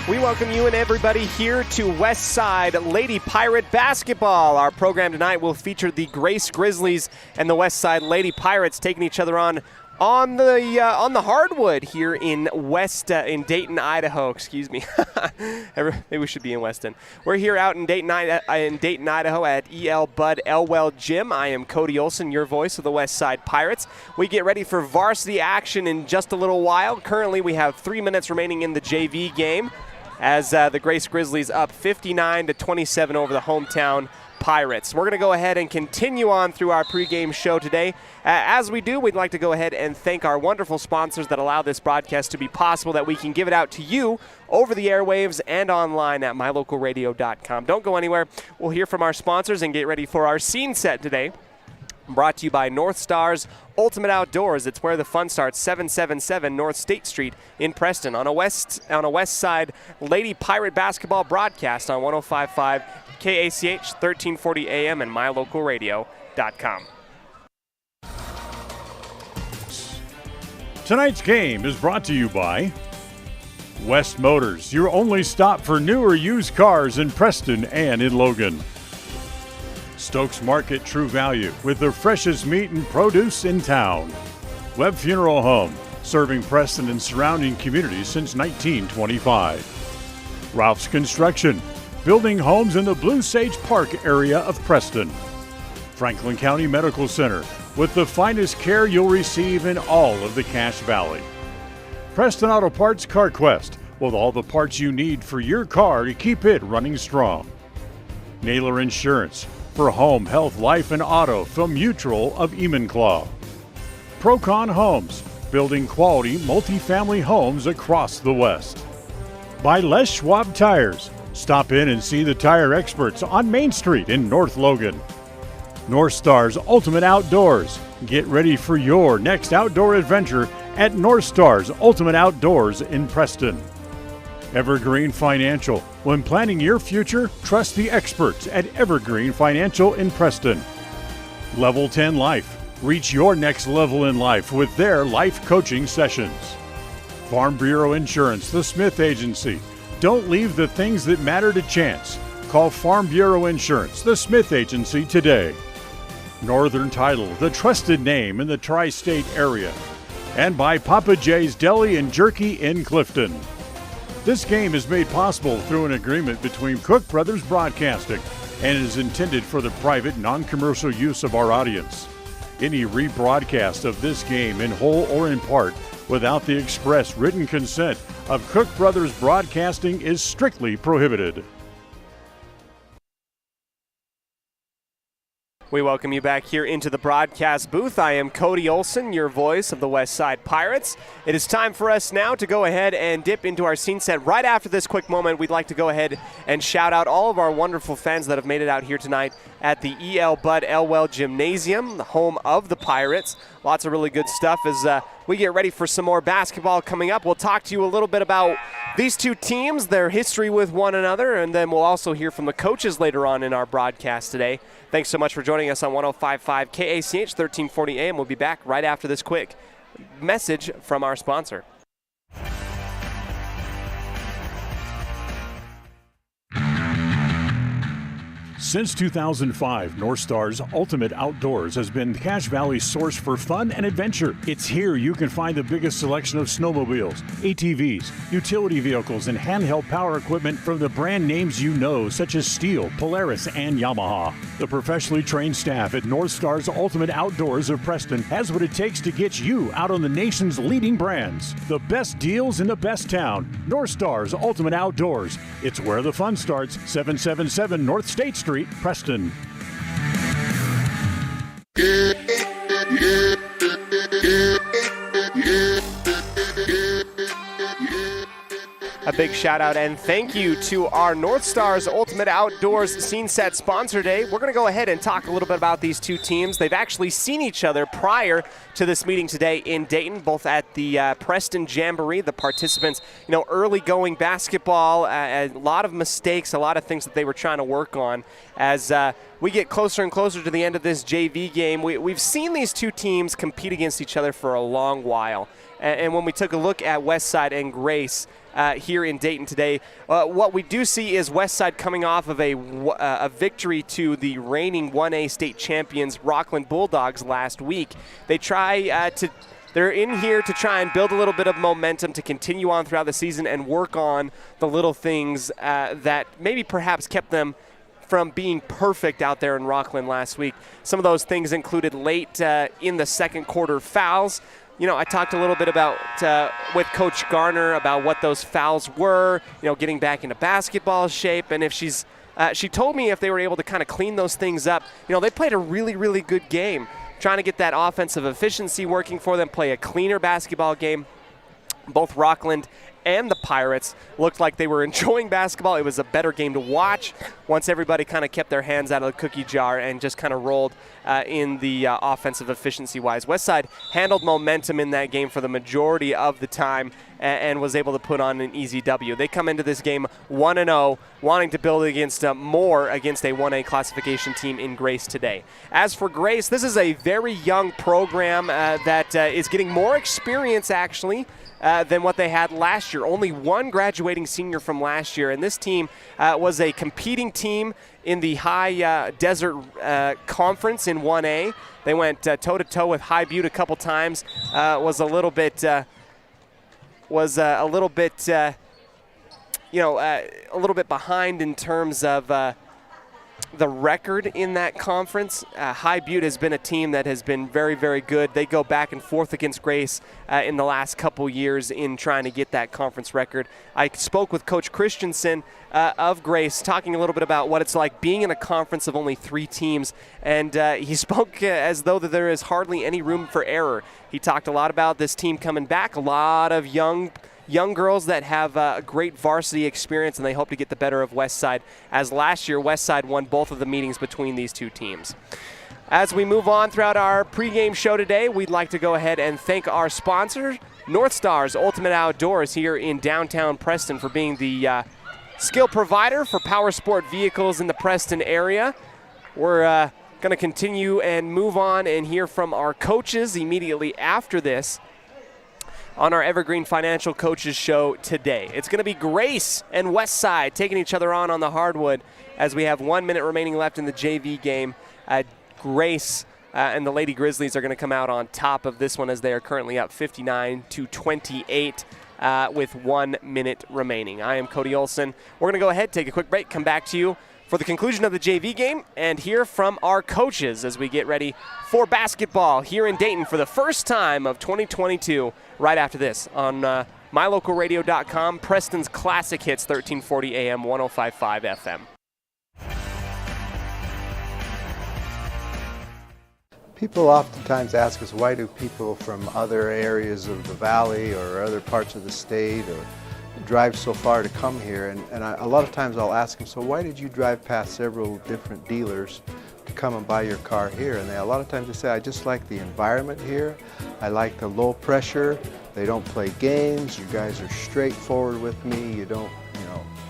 We welcome you and everybody here to West Side Lady Pirate Basketball. Our program tonight will feature the Grace Grizzlies and the West Side Lady Pirates taking each other on the hardwood here in Dayton, Idaho. Excuse me. Maybe we should be in Weston. We're here out in Dayton, Idaho at E.L. Bud Elwell Gym. I am Cody Olsen, your voice of the West Side Pirates. We get ready for varsity action in just a little while. Currently, we have 3 minutes remaining in the JV game as the Grace Grizzlies up 59-27 over the hometown Pirates. We're going to go ahead and continue on through our pregame show today. As we do, we'd like to go ahead and thank our wonderful sponsors that allow this broadcast to be possible, that we can give it out to you over the airwaves and online at mylocalradio.com. Don't go anywhere. We'll hear from our sponsors and get ready for our scene set today. Brought to you by North Stars Ultimate Outdoors. It's where the fun starts, 777 North State Street in Preston on a West Side Lady Pirate Basketball broadcast on 105.5 KACH, 1340 AM, and mylocalradio.com. Tonight's game is brought to you by West Motors, your only stop for new or used cars in Preston and in Logan. Stokes Market True Value with the freshest meat and produce in town. Webb Funeral Home, serving Preston and surrounding communities since 1925. Ralph's Construction, building homes in the Blue Sage Park area of Preston. Franklin County Medical Center, with the finest care you'll receive in all of the Cache Valley. Preston Auto Parts CarQuest, with all the parts you need for your car to keep it running strong. Naylor Insurance, for home, health, life, and auto from Mutual of Enumclaw. Procon Homes, building quality multifamily homes across the West. By Les Schwab Tires, stop in and see the tire experts on Main Street in North Logan. North Stars Ultimate Outdoors, get ready for your next outdoor adventure at North Stars Ultimate Outdoors in Preston. Evergreen Financial. When planning your future, trust the experts at Evergreen Financial in Preston. Level 10 Life. Reach your next level in life with their life coaching sessions. Farm Bureau Insurance, the Smith Agency. Don't leave the things that matter to chance. Call Farm Bureau Insurance, the Smith Agency today. Northern Title, the trusted name in the tri-state area. And by Papa J's Deli and Jerky in Clifton. This game is made possible through an agreement between Cook Brothers Broadcasting and is intended for the private, non-commercial use of our audience. Any rebroadcast of this game in whole or in part without the express written consent of Cook Brothers Broadcasting is strictly prohibited. We welcome you back here into the broadcast booth. I am Cody Olsen, your voice of the West Side Pirates. It is time for us now to go ahead and dip into our scene set. Right after this quick moment, we'd like to go ahead and shout out all of our wonderful fans that have made it out here tonight at the E.L. Bud Elwell Gymnasium, the home of the Pirates. Lots of really good stuff as we get ready for some more basketball coming up. We'll talk to you a little bit about these two teams, their history with one another, and then we'll also hear from the coaches later on in our broadcast today. Thanks so much for joining us on 105.5 KACH, 1340 AM. We'll be back right after this quick message from our sponsor. Since 2005, North Stars Ultimate Outdoors has been Cache Valley's source for fun and adventure. It's here you can find the biggest selection of snowmobiles, ATVs, utility vehicles, and handheld power equipment from the brand names you know, such as Steel, Polaris, and Yamaha. The professionally trained staff at North Stars Ultimate Outdoors of Preston has what it takes to get you out on the nation's leading brands. The best deals in the best town. North Stars Ultimate Outdoors. It's where the fun starts, 777 North State Street, Preston. A big shout out and thank you to our North Stars Ultimate Outdoors Scene Set sponsor today. We're going to go ahead and talk a little bit about these two teams. They've actually seen each other prior to this meeting today in Dayton, both at the Preston Jamboree. The participants, early going basketball, a lot of mistakes, a lot of things that they were trying to work on. As we get closer and closer to the end of this JV game, we've seen these two teams compete against each other for a long while. And when we took a look at Westside and Grace, here in Dayton today. What we do see is Westside coming off of a victory to the reigning 1A state champions Rockland Bulldogs last week. They're in here to try and build a little bit of momentum to continue on throughout the season and work on the little things that maybe perhaps kept them from being perfect out there in Rockland last week. Some of those things included late in the second quarter fouls. I talked a little bit about with Coach Garner about what those fouls were, getting back into basketball shape. And if she told me if they were able to kind of clean those things up, they played a really, really good game, trying to get that offensive efficiency working for them, play a cleaner basketball game. Both Rockland and the Pirates looked like they were enjoying basketball. It was a better game to watch once everybody kind of kept their hands out of the cookie jar and just kind of rolled in the offensive efficiency-wise. Westside handled momentum in that game for the majority of the time and was able to put on an easy W. They come into this game 1-0, wanting to build against more against a 1A classification team in Grace today. As for Grace, this is a very young program that is getting more experience, actually, than what they had last year. Only one graduating senior from last year, and this team was a competing team in the High Desert Conference in 1A. They went toe-to-toe with High Butte a couple times. Was a little bit behind in terms of the record in that conference. High Butte has been a team that has been very, very good. They go back and forth against Grace in the last couple years in trying to get that conference record. I spoke with Coach Christensen of Grace, talking a little bit about what it's like being in a conference of only 3 teams, and he spoke as though that there is hardly any room for error. He talked a lot about this team coming back, a lot of young girls that have great varsity experience, and they hope to get the better of Westside, as last year Westside won both of the meetings between these two teams. As we move on throughout our pregame show today, we'd like to go ahead and thank our sponsor, North Stars Ultimate Outdoors here in downtown Preston, for being the skill provider for power sport vehicles in the Preston area. We're going to continue and move on and hear from our coaches immediately after this on our Evergreen Financial Coaches Show today. It's going to be Grace and Westside taking each other on the hardwood as we have 1 minute remaining left in the JV game. Grace and the Lady Grizzlies are going to come out on top of this one as they are currently up 59-28 with 1 minute remaining. I am Cody Olsen. We're going to go ahead, take a quick break, come back to you for the conclusion of the JV game and hear from our coaches as we get ready for basketball here in Dayton for the first time of 2022 right after this on mylocalradio.com, Preston's Classic Hits, 1340 AM, 105.5 FM. People oftentimes ask us, why do people from other areas of the valley or other parts of the state or drive so far to come here? And a lot of times I'll ask them, so why did you drive past several different dealers to come and buy your car here? And a lot of times they say, I just like the environment here. I like the low pressure. They don't play games. You guys are straightforward with me. You don't,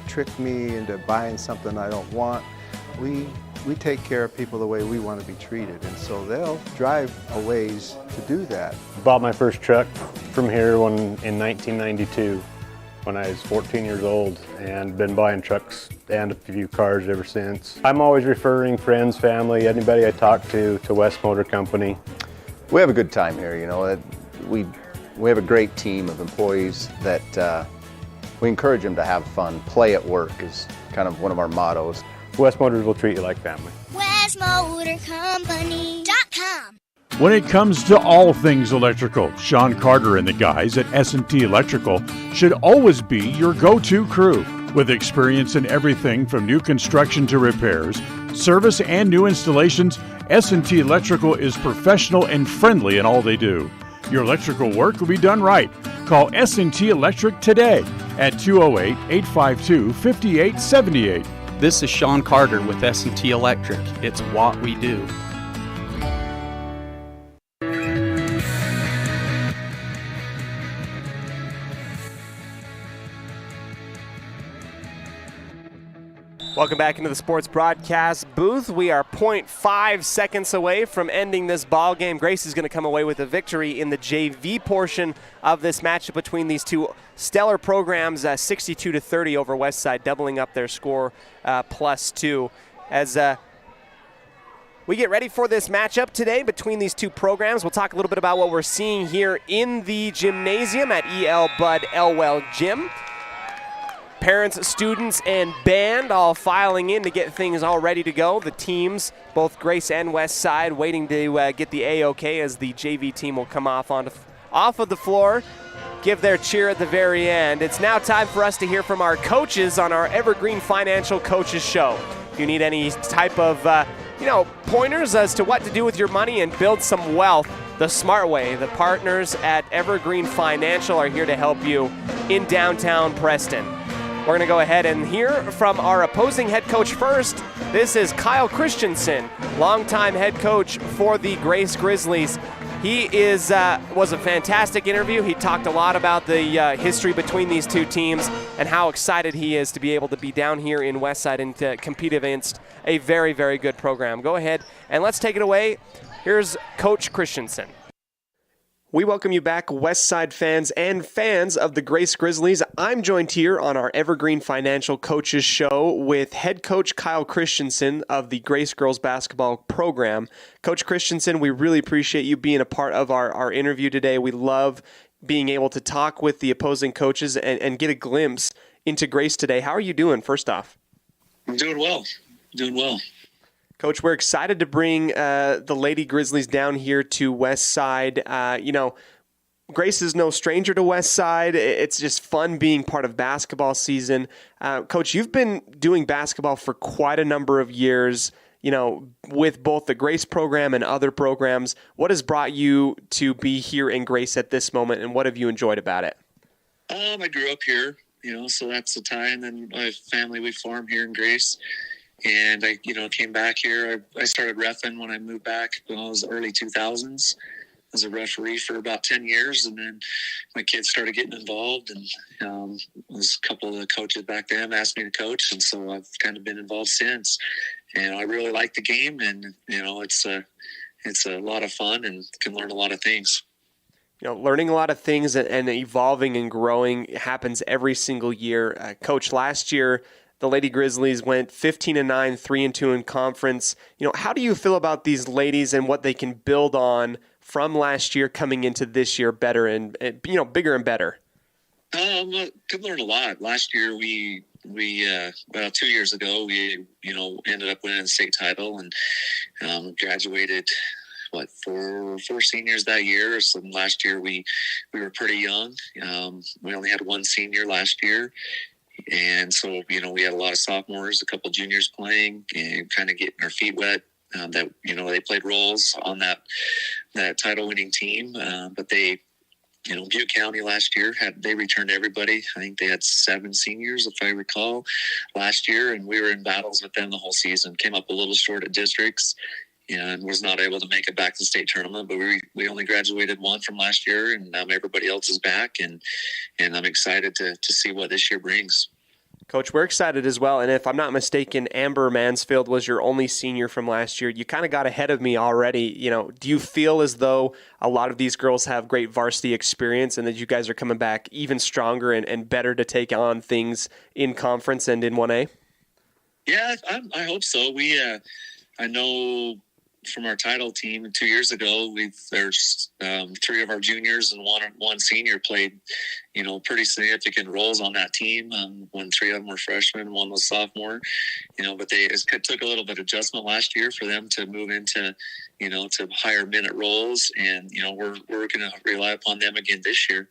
trick me into buying something I don't want. We take care of people the way we want to be treated, and so they'll drive a ways to do that. Bought my first truck from here in 1992 when I was 14 years old, and been buying trucks and a few cars ever since. I'm always referring friends, family, anybody I talk to West Motor Company. We have a good time here, We have a great team of employees that we encourage them to have fun. Play at work is kind of one of our mottos. West Motors will treat you like family. WestMotorCompany.com. When it comes to all things electrical, Sean Carter and the guys at S&T Electrical should always be your go-to crew. With experience in everything from new construction to repairs, service and new installations, S&T Electrical is professional and friendly in all they do. Your electrical work will be done right. Call S&T Electric today at 208-852-5878. This is Sean Carter with S&T Electric. It's what we do. Welcome back into the sports broadcast booth. We are 0.5 seconds away from ending this ball game. Grace is going to come away with a victory in the JV portion of this matchup between these two stellar programs, 62-30 over Westside, doubling up their score +2. As we get ready for this matchup today between these two programs, we'll talk a little bit about what we're seeing here in the gymnasium at E.L. Budd Elwell Gym. Parents, students, and band all filing in to get things all ready to go. The teams, both Grace and Westside, waiting to get the A-OK as the JV team will come off of the floor, give their cheer at the very end. It's now time for us to hear from our coaches on our Evergreen Financial Coaches Show. If you need any type of pointers as to what to do with your money and build some wealth the smart way, the partners at Evergreen Financial are here to help you in downtown Preston. We're going to go ahead and hear from our opposing head coach first. This is Kyle Christensen, longtime head coach for the Grace Grizzlies. He was a fantastic interview. He talked a lot about the history between these two teams and how excited he is to be able to be down here in Westside and to compete against a very, very good program. Go ahead and let's take it away. Here's Coach Christensen. We welcome you back, Westside fans and fans of the Grace Grizzlies. I'm joined here on our Evergreen Financial Coaches Show with head coach Kyle Christensen of the Grace Girls Basketball program. Coach Christensen, we really appreciate you being a part of our interview today. We love being able to talk with the opposing coaches and get a glimpse into Grace today. How are you doing, first off? I'm doing well. Coach, we're excited to bring the Lady Grizzlies down here to Westside. Grace is no stranger to Westside. It's just fun being part of basketball season. Coach, you've been doing basketball for quite a number of years, with both the Grace program and other programs. What has brought you to be here in Grace at this moment, and what have you enjoyed about it? I grew up here, so that's the tie. And then my family, we farm here in Grace. And I, came back here. I started reffing when I moved back when I was early 2000s. I was a referee for about 10 years, and then my kids started getting involved, and a couple of the coaches back then asked me to coach, and so I've kind of been involved since. And I really like the game, and it's a lot of fun and can learn a lot of things. Learning a lot of things and evolving and growing happens every single year. Coach, last year, the Lady Grizzlies went 15-9, 3-2 in conference. How do you feel about these ladies and what they can build on from last year coming into this year better and bigger and better? Could learn a lot. Last year we 2 years ago we ended up winning the state title and graduated four seniors that year. So last year we were pretty young. We only had one senior last year. And so, we had a lot of sophomores, a couple juniors playing and kind of getting our feet wet. They played roles on that title-winning team. But they, Butte County last year they returned everybody. I think they had 7 seniors, if I recall, last year. And we were in battles with them the whole season. Came up a little short at districts and was not able to make it back to the state tournament. But we only graduated one from last year, and everybody else is back. And I'm excited to see what this year brings. Coach, we're excited as well. And if I'm not mistaken, Amber Mansfield was your only senior from last year. You kind of got ahead of me already. Do you feel as though a lot of these girls have great varsity experience and that you guys are coming back even stronger and better to take on things in conference and in 1A? Yeah, I hope so. I know from our title team 2 years ago, there's 3 of our juniors and one senior played, pretty significant roles on that team. When 3 of them were freshmen, one was sophomore, but it took a little bit of adjustment last year for them to move into, to higher minute roles. And, we're going to rely upon them again this year.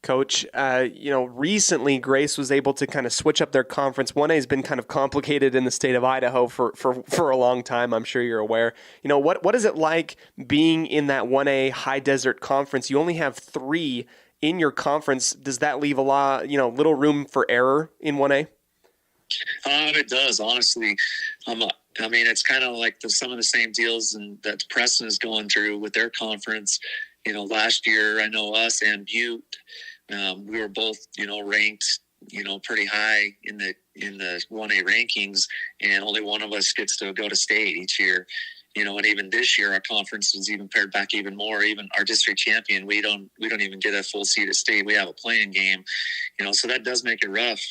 Coach, recently Grace was able to kind of switch up their conference. 1A has been kind of complicated in the state of Idaho for a long time. I'm sure you're aware. What is it like being in that 1A high desert conference? You only have 3 in your conference. Does that leave a lot, little room for error in 1A? It does, honestly. It's kind of like some of the same deals that Preston is going through with their conference. Last year, I know us and Butte, we were both, ranked pretty high in the 1A rankings, and only one of us gets to go to state each year. And even this year, our conference was even pared back even more. Even our district champion, we don't even get a full seat at state. We have a playing game, so that does make it rough.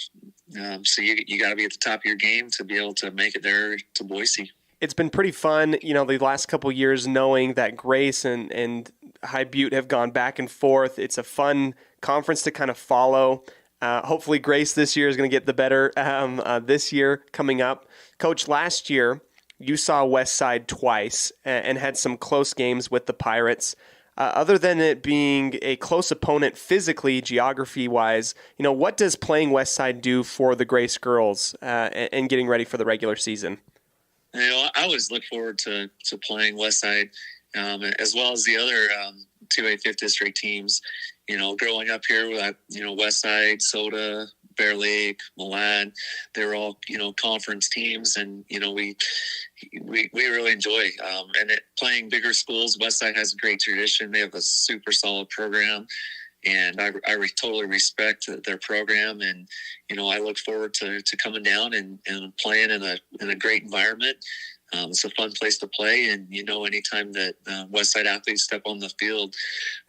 So you got to be at the top of your game to be able to make it there to Boise. It's been pretty fun, the last couple of years, knowing that Grace and High Butte have gone back and forth. It's a fun conference to kind of follow. Hopefully Grace this year is going to get the better this year coming up. Coach, last year you saw Westside twice and had some close games with the Pirates. Other than it being a close opponent physically, geography-wise, what does playing Westside do for the Grace girls and getting ready for the regular season? I always look forward to playing Westside, as well as the other 2A 5th District teams. Growing up here with Westside, Soda, Bear Lake, Milan, they were all conference teams, and we really enjoy playing bigger schools. Westside has a great tradition. They have a super solid program, and I totally respect their program, and I look forward to coming down and playing in a great environment. It's a fun place to play, and anytime that Westside athletes step on the field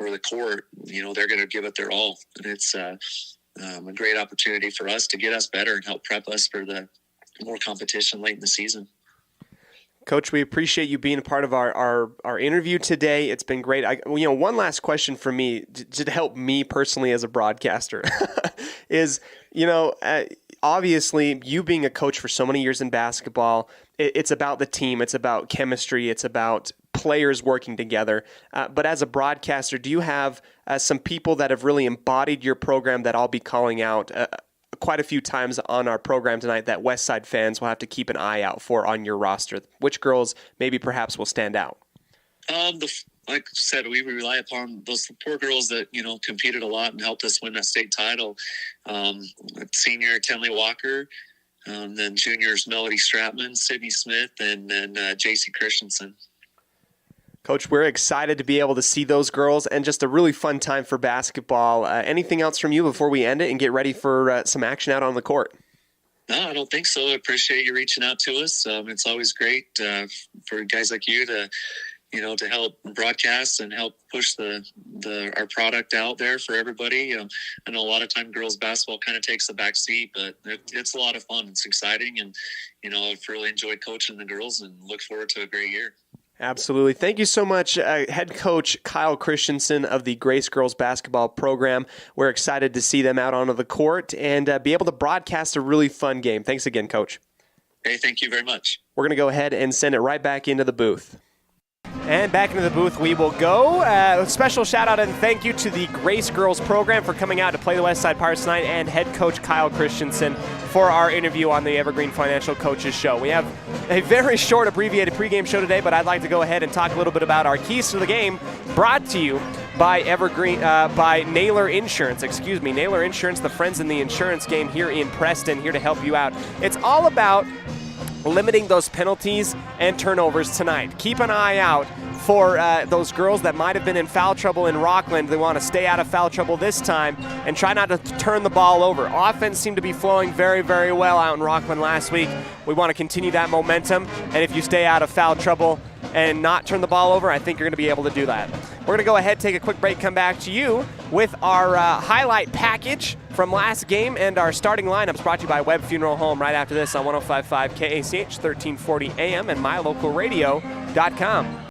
or the court, they're going to give it their all, and it's a great opportunity for us to get us better and help prep us for the more competition late in the season. Coach, we appreciate you being a part of our interview today. It's been great. One last question for me to help me personally as a broadcaster is, obviously you being a coach for so many years in basketball, it's about the team, it's about chemistry, it's about players working together. But as a broadcaster, do you have some people that have really embodied your program that I'll be calling out quite a few times on our program tonight that Westside fans will have to keep an eye out for on your roster? Which girls maybe perhaps will stand out? Like I said, we rely upon those poor girls that, competed a lot and helped us win that state title. Senior Tenley Walker, then juniors Melody Stratman, Sydney Smith, and then JC Christensen. Coach, we're excited to be able to see those girls and just a really fun time for basketball. Anything else from you before we end it and get ready for some action out on the court? No, I don't think so. I appreciate you reaching out to us. It's always great for guys like you to help broadcast and help push our product out there for everybody. I know a lot of time girls basketball kind of takes the back seat, but it's a lot of fun. It's exciting, and I've really enjoyed coaching the girls and look forward to a great year. Absolutely. Thank you so much, head coach Kyle Christensen of the Grace Girls Basketball Program. We're excited to see them out onto the court and be able to broadcast a really fun game. Thanks again, Coach. Hey, thank you very much. We're going to go ahead and send it right back into the booth. And back into the booth we will go. Special shout out and thank you to the Grace Girls program for coming out to play the Westside Pirates tonight, and head coach Kyle Christensen for our interview on the Evergreen Financial Coaches Show. We have a very short abbreviated pregame show today, but I'd like to go ahead and talk a little bit about our keys to the game, brought to you by by Naylor Insurance. Naylor Insurance, the friends in the insurance game here in Preston, here to help you out. It's all about limiting those penalties and turnovers tonight. Keep an eye out for those girls that might have been in foul trouble in Rockland. They want to stay out of foul trouble this time and try not to turn the ball over. Offense seemed to be flowing very, very well out in Rockland last week. We want to continue that momentum, and if you stay out of foul trouble and not turn the ball over, I think you're going to be able to do that. We're going to go ahead, take a quick break, come back to you with our highlight package from last game and our starting lineups, brought to you by Webb Funeral Home, right after this on 105.5 KACH, 1340 AM, and mylocalradio.com.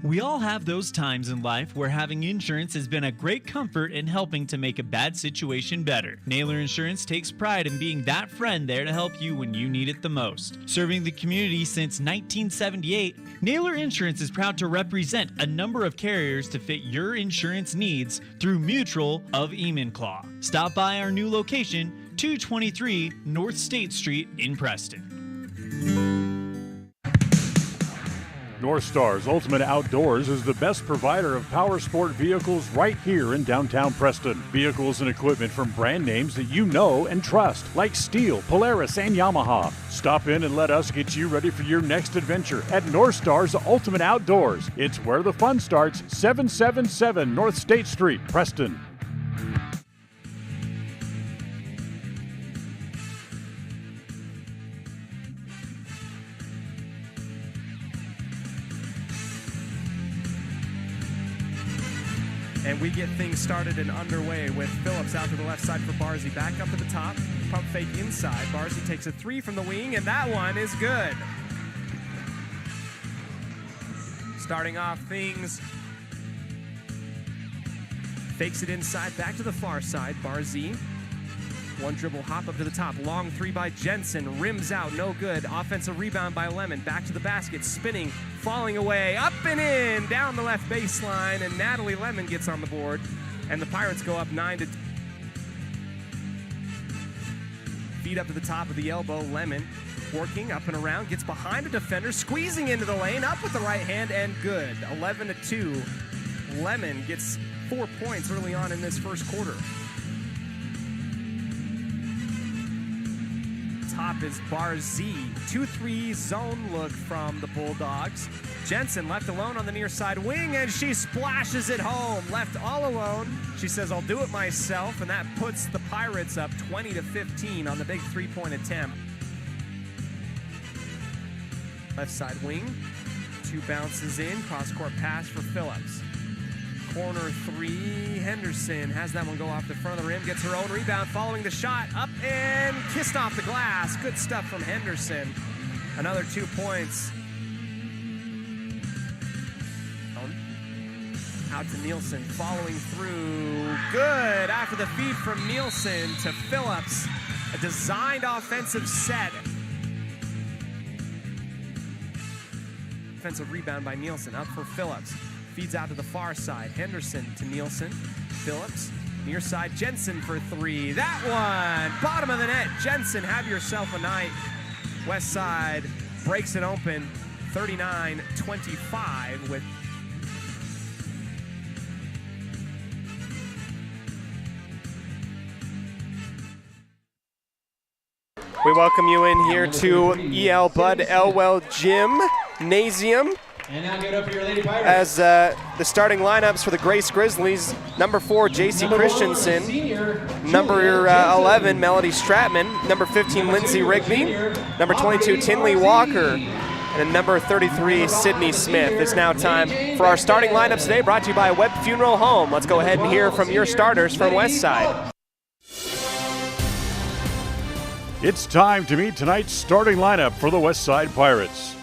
We all have those times in life where having insurance has been a great comfort in helping to make a bad situation better. Naylor Insurance takes pride in being that friend there to help you when you need it the most. Serving the community since 1978, Naylor Insurance is proud to represent a number of carriers to fit your insurance needs through Mutual of Enumclaw. Stop by our new location, 223 North State Street in Preston. North Star's Ultimate Outdoors is the best provider of power sport vehicles right here in downtown Preston. Vehicles and equipment from brand names that you know and trust, like Steel, Polaris, and Yamaha. Stop in and let us get you ready for your next adventure at North Star's Ultimate Outdoors. It's where the fun starts, 777 North State Street, Preston. And we get things started and underway with Phillips out to the left side for Barzy. Back up to the top, pump fake inside. Barzy takes a 3 from the wing, and that one is good. Starting off things. Fakes it inside, back to the far side. Barzy. One dribble hop up to the top. Long 3 by Jensen. Rims out, no good. Offensive rebound by Lemon. Back to the basket, spinning, falling away, up and in, down the left baseline, and Natalie Lemon gets on the board. And the Pirates go up 9-2. Feet up to the top of the elbow. Lemon working up and around, gets behind a defender, squeezing into the lane, up with the right hand, and good. 11-2. Lemon gets 4 points early on in this first quarter. Top is Barzy. 2-3 zone look from the Bulldogs. Jensen left alone on the near side wing, and she splashes it home. Left all alone. She says, I'll do it myself, and that puts the Pirates up 20-15 on the big 3-point attempt. Left side wing. 2 bounces in. Cross-court pass for Phillips. Corner 3, Henderson has that one go off the front of the rim, gets her own rebound following the shot, up and kissed off the glass. Good stuff from Henderson. Another 2 points. Out to Nielsen, following through. Good after the feed from Nielsen to Phillips. A designed offensive set. Offensive rebound by Nielsen, up for Phillips. Feeds out to the far side. Henderson to Nielsen. Phillips, near side. Jensen for 3. That one, bottom of the net. Jensen, have yourself a night. West side breaks it open. 39-25 with we welcome you in here to E.L. Bud Elwell Gymnasium. And now get up here, Lady Pirates. As the starting lineups for the Grace Grizzlies, number 4, J.C. Christensen, number 11, Melody Stratman, number 15, Lindsay Rigby, number 22, Tinley Walker, and number 33, Sydney Smith. It's now time for our starting lineups today, brought to you by Webb Funeral Home. Let's go ahead and hear from your starters from Westside. It's time to meet tonight's starting lineup for the Westside Pirates.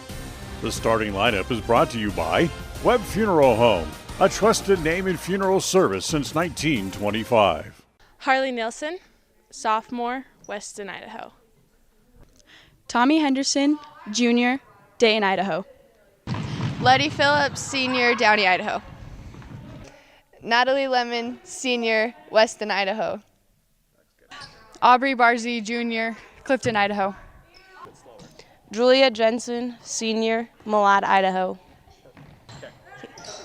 The starting lineup is brought to you by Webb Funeral Home, a trusted name in funeral service since 1925. Harley Nielsen, sophomore, Weston, Idaho. Tommy Henderson, junior, Dayton, Idaho. Letty Phillips, senior, Downey, Idaho. Natalie Lemon, senior, Weston, Idaho. Aubrey Barzy, junior, Clifton, Idaho. Julia Jensen, senior, Malad, Idaho.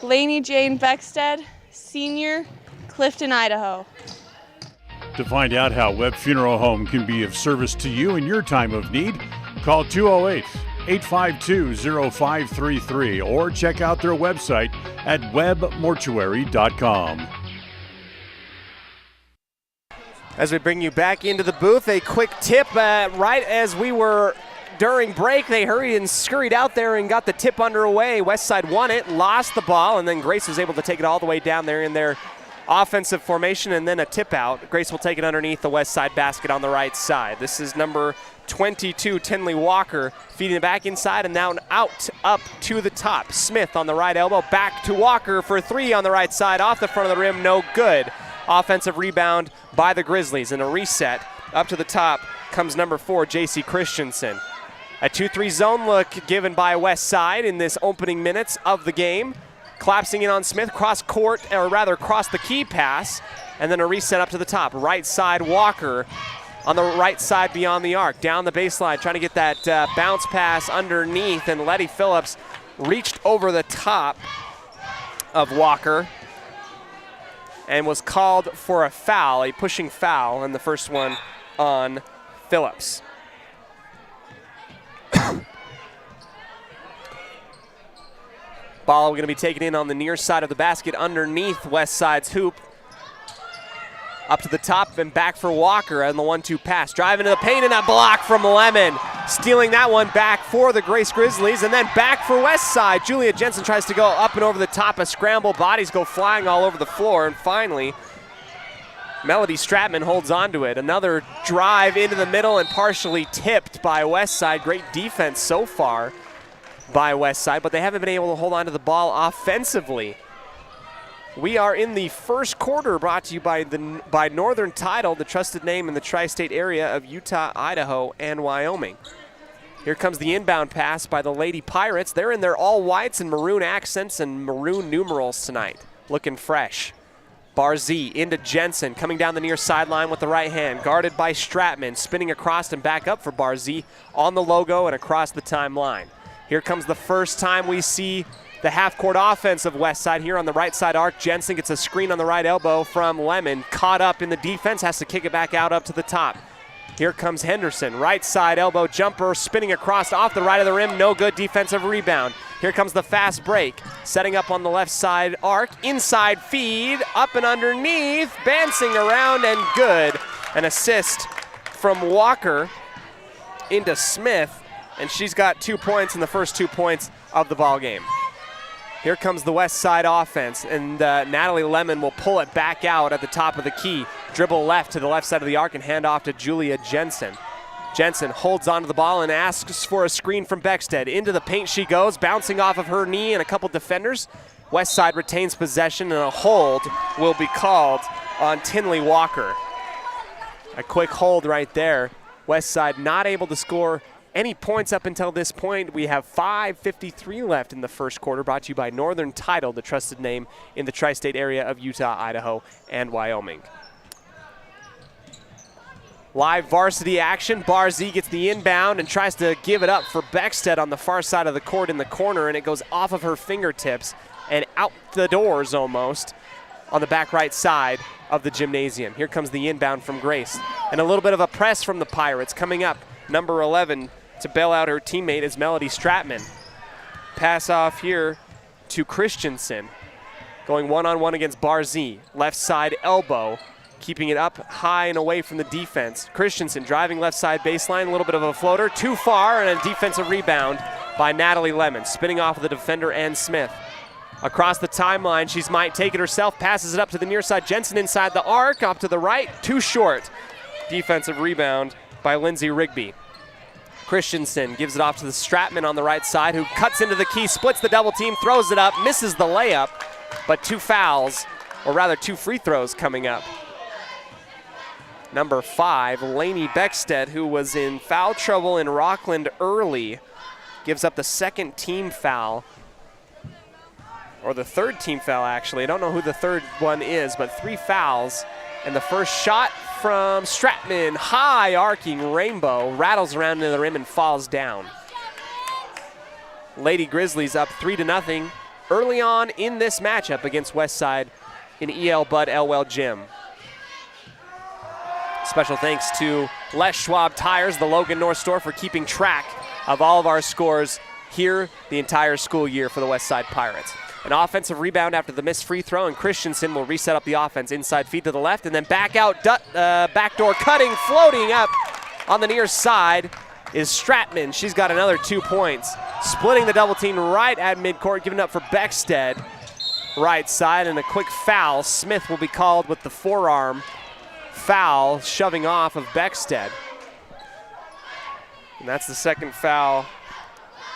Lainey Jane Beckstead, senior, Clifton, Idaho. To find out how Webb Funeral Home can be of service to you in your time of need, call 208-852-0533 or check out their website at webbmortuary.com. As we bring you back into the booth, a quick tip right as we were during break. They hurried and scurried out there and got the tip underway. Westside won it, lost the ball, and then Grace was able to take it all the way down there in their offensive formation, and then a tip out. Grace will take it underneath the Westside basket on the right side. This is number 22, Tinley Walker, feeding it back inside and now out, up to the top. Smith on the right elbow, back to Walker for 3 on the right side, off the front of the rim, no good. Offensive rebound by the Grizzlies, and a reset up to the top comes number 4, J.C. Christensen. A 2-3 zone look given by Westside in this opening minutes of the game. Collapsing in on Smith, cross court, or rather cross the key pass, and then a reset up to the top. Right side, Walker on the right side beyond the arc. Down the baseline, trying to get that bounce pass underneath, and Letty Phillips reached over the top of Walker and was called for a foul, a pushing foul, and the first one on Phillips. Ball going to be taken in on the near side of the basket underneath West Side's hoop. Up to the top and back for Walker on the 1-2 pass. Driving to the paint and a block from Lemon. Stealing that one back for the Grace Grizzlies and then back for West Side. Julia Jensen tries to go up and over the top. A scramble. Bodies go flying all over the floor. And finally, Melody Stratman holds on to it. Another drive into the middle and partially tipped by West Side. Great defense so far by West Side, but they haven't been able to hold on to the ball offensively. We are in the first quarter, brought to you by Northern Title, the trusted name in the tri-state area of Utah, Idaho, and Wyoming. Here comes the inbound pass by the Lady Pirates. They're in their all whites and maroon accents and maroon numerals tonight, looking fresh. Barzee into Jensen, coming down the near sideline with the right hand, guarded by Stratman, spinning across and back up for Barzee on the logo and across the timeline. Here comes the first time we see the half-court offense of West Side here on the right side arc. Jensen gets a screen on the right elbow from Lemon. Caught up in the defense, has to kick it back out up to the top. Here comes Henderson, right side elbow jumper, spinning across off the right of the rim. No good, defensive rebound. Here comes the fast break, setting up on the left side arc. Inside feed, up and underneath, bouncing around and good. An assist from Walker into Smith, and she's got 2 points in the first 2 points of the ball game. Here comes the West Side offense, and Natalie Lemon will pull it back out at the top of the key. Dribble left to the left side of the arc and hand off to Julia Jensen. Jensen holds onto the ball and asks for a screen from Beckstead. Into the paint she goes, bouncing off of her knee and a couple defenders. West Side retains possession, and a hold will be called on Tinley Walker. A quick hold right there. West Side not able to score any points up until this point. We have 5:53 left in the first quarter, brought to you by Northern Title, the trusted name in the tri-state area of Utah, Idaho, and Wyoming. Live varsity action. Barzee gets the inbound and tries to give it up for Beckstead on the far side of the court in the corner, and it goes off of her fingertips and out the doors almost on the back right side of the gymnasium. Here comes the inbound from Grace. And a little bit of a press from the Pirates coming up. Number 11 to bail out her teammate is Melody Stratman. Pass off here to Christensen. Going one-on-one against Barzee. Left side elbow, keeping it up high and away from the defense. Christensen driving left side baseline, a little bit of a floater, too far, and a defensive rebound by Natalie Lemon, spinning off of the defender and Smith. Across the timeline, she might take it herself, passes it up to the near side. Jensen inside the arc, off to the right, too short. Defensive rebound by Lindsay Rigby. Christensen gives it off to the Stratman on the right side, who cuts into the key, splits the double team, throws it up, misses the layup, but 2 fouls, or rather 2 free throws coming up. Number 5, Lainey Beckstead, who was in foul trouble in Rockland early, gives up the second team foul, or the third team foul actually. I don't know who the third one is, but 3 fouls. And the first shot from Stratman, high arcing rainbow, rattles around into the rim and falls down. Lady Grizzlies up 3-0 early on in this matchup against West Side in E.L. Bud Elwell Gym. Special thanks to Les Schwab Tires, the Logan North store, for keeping track of all of our scores here the entire school year for the West Side Pirates. An offensive rebound after the missed free throw, and Christensen will reset up the offense. Inside feed to the left, and then back out, backdoor cutting, floating up on the near side is Stratman. She's got another 2 points. Splitting the double team right at midcourt, giving up for Beckstead. Right side, and a quick foul. Smith will be called with the forearm foul, shoving off of Beckstead. And that's the second foul,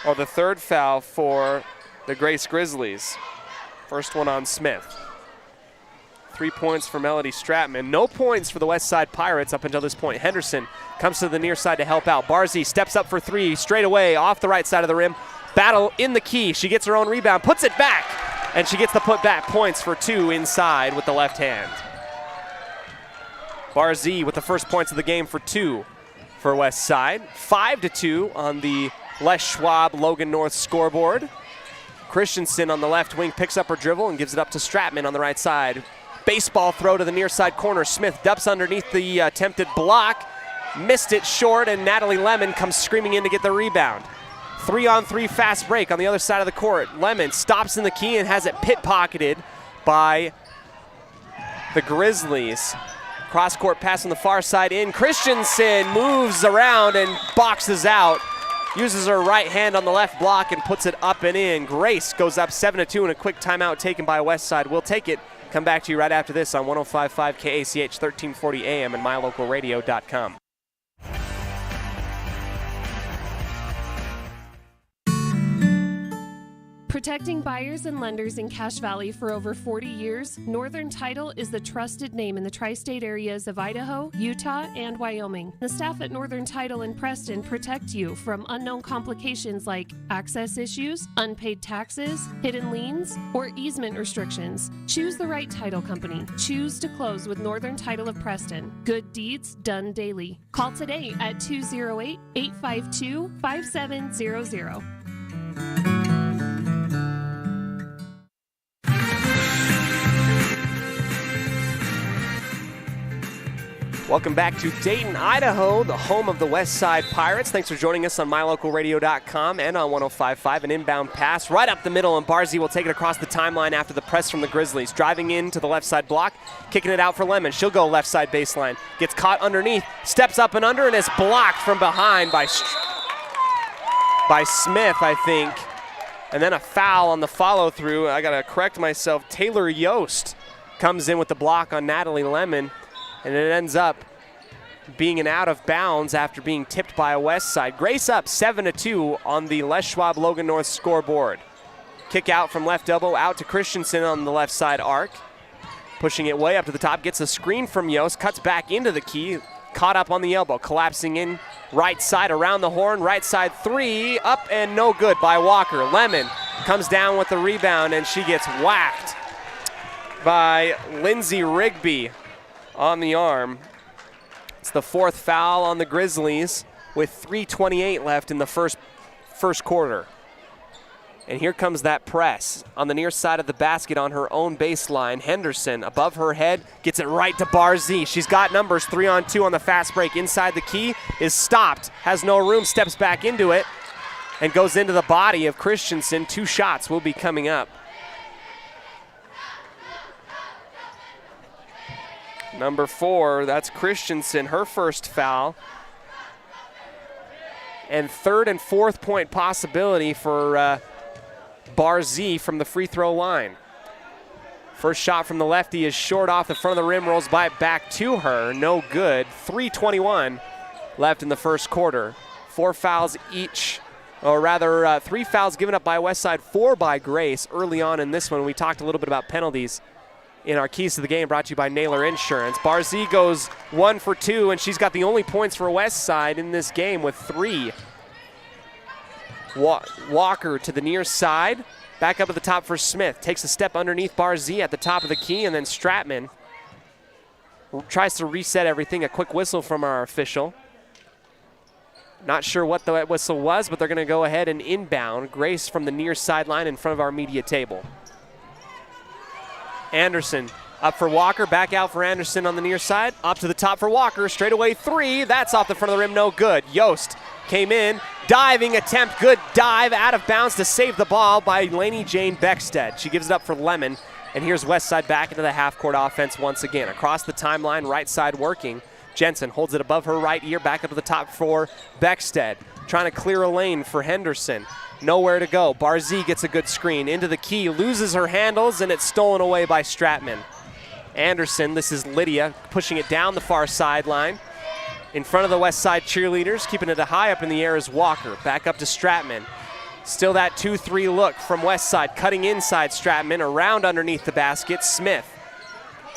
or the third foul for the Grace Grizzlies. First one on Smith. 3 points for Melody Stratman. No points for the West Side Pirates up until this point. Henderson comes to the near side to help out. Barzee steps up for 3, straight away off the right side of the rim. Battle in the key. She gets her own rebound, puts it back, and she gets the putback points for 2 inside with the left hand. Barzee with the first points of the game for 2 for West Side. 5-2 on the Les Schwab Logan North scoreboard. Christensen on the left wing picks up her dribble and gives it up to Stratman on the right side. Baseball throw to the near side corner. Smith dumps underneath the attempted block. Missed it short, and Natalie Lemon comes screaming in to get the rebound. 3-on-3 fast break on the other side of the court. Lemon stops in the key and has it pit-pocketed by the Grizzlies. Cross-court pass on the far side in. Christensen moves around and boxes out. Uses her right hand on the left block and puts it up and in. Grace goes up 7-2 and a quick timeout taken by Westside. We'll take it. Come back to you right after this on 105.5 KACH 1340 AM and mylocalradio.com. Protecting buyers and lenders in Cache Valley for over 40 years, Northern Title is the trusted name in the tri-state areas of Idaho, Utah, and Wyoming. The staff at Northern Title in Preston protect you from unknown complications like access issues, unpaid taxes, hidden liens, or easement restrictions. Choose the right title company. Choose to close with Northern Title of Preston. Good deeds done daily. Call today at 208-852-5700. Welcome back to Dayton, Idaho, the home of the Westside Pirates. Thanks for joining us on mylocalradio.com and on 105.5. An inbound pass right up the middle, and Barzee will take it across the timeline after the press from the Grizzlies. Driving into the left side block, kicking it out for Lemon. She'll go left side baseline. Gets caught underneath, steps up and under, and is blocked from behind by Smith, I think. And then a foul on the follow-through. I got to correct myself. Taylor Yost comes in with the block on Natalie Lemon. And it ends up being an out of bounds after being tipped by a Westside. Grace up 7-2 on the Les Schwab Logan North scoreboard. Kick out from left elbow out to Christensen on the left side arc. Pushing it way up to the top, gets a screen from Yost, cuts back into the key, caught up on the elbow, collapsing in right side around the horn, right side three, up and no good by Walker. Lemon comes down with the rebound and she gets whacked by Lindsay Rigby on the arm. It's the fourth foul on the Grizzlies with 3:28 left in the first quarter. And here comes that press on the near side of the basket on her own baseline. Henderson above her head, gets it right to Barzee. She's got numbers, 3-on-2 on the fast break. Inside the key, is stopped, has no room, steps back into it, and goes into the body of Christensen. 2 shots will be coming up. Number 4, that's Christensen, her first foul. And third and fourth point possibility for Barzee from the free throw line. First shot from the lefty is short off the front of the rim, rolls by back to her, no good. 3:21 left in the first quarter. 4 fouls each, or rather 3 fouls given up by Westside, 4 by Grace early on in this one. We talked a little bit about penalties in our Keys to the Game, brought to you by Naylor Insurance. Barzee goes 1 for 2, and she's got the only points for Westside in this game with 3. Walker to the near side, back up at the top for Smith. Takes a step underneath Barzee at the top of the key, and then Stratman tries to reset everything. A quick whistle from our official. Not sure what the whistle was, but they're going to go ahead and inbound. Grace from the near sideline in front of our media table. Anderson up for Walker, back out for Anderson on the near side. Up to the top for Walker, straightaway 3. That's off the front of the rim, no good. Yost came in, diving attempt, good dive, out of bounds to save the ball by Lainey Jane Beckstead. She gives it up for Lemon, and here's Westside back into the half-court offense once again. Across the timeline, right side working. Jensen holds it above her right ear, back up to the top for Beckstead. Trying to clear a lane for Henderson. Nowhere to go. Barzee gets a good screen into the key, loses her handles, and it's stolen away by Stratman. Anderson, this is Lydia, pushing it down the far sideline. In front of the Westside cheerleaders, keeping it high up in the air is Walker. Back up to Stratman. Still that 2-3 look from Westside, cutting inside Stratman, around underneath the basket. Smith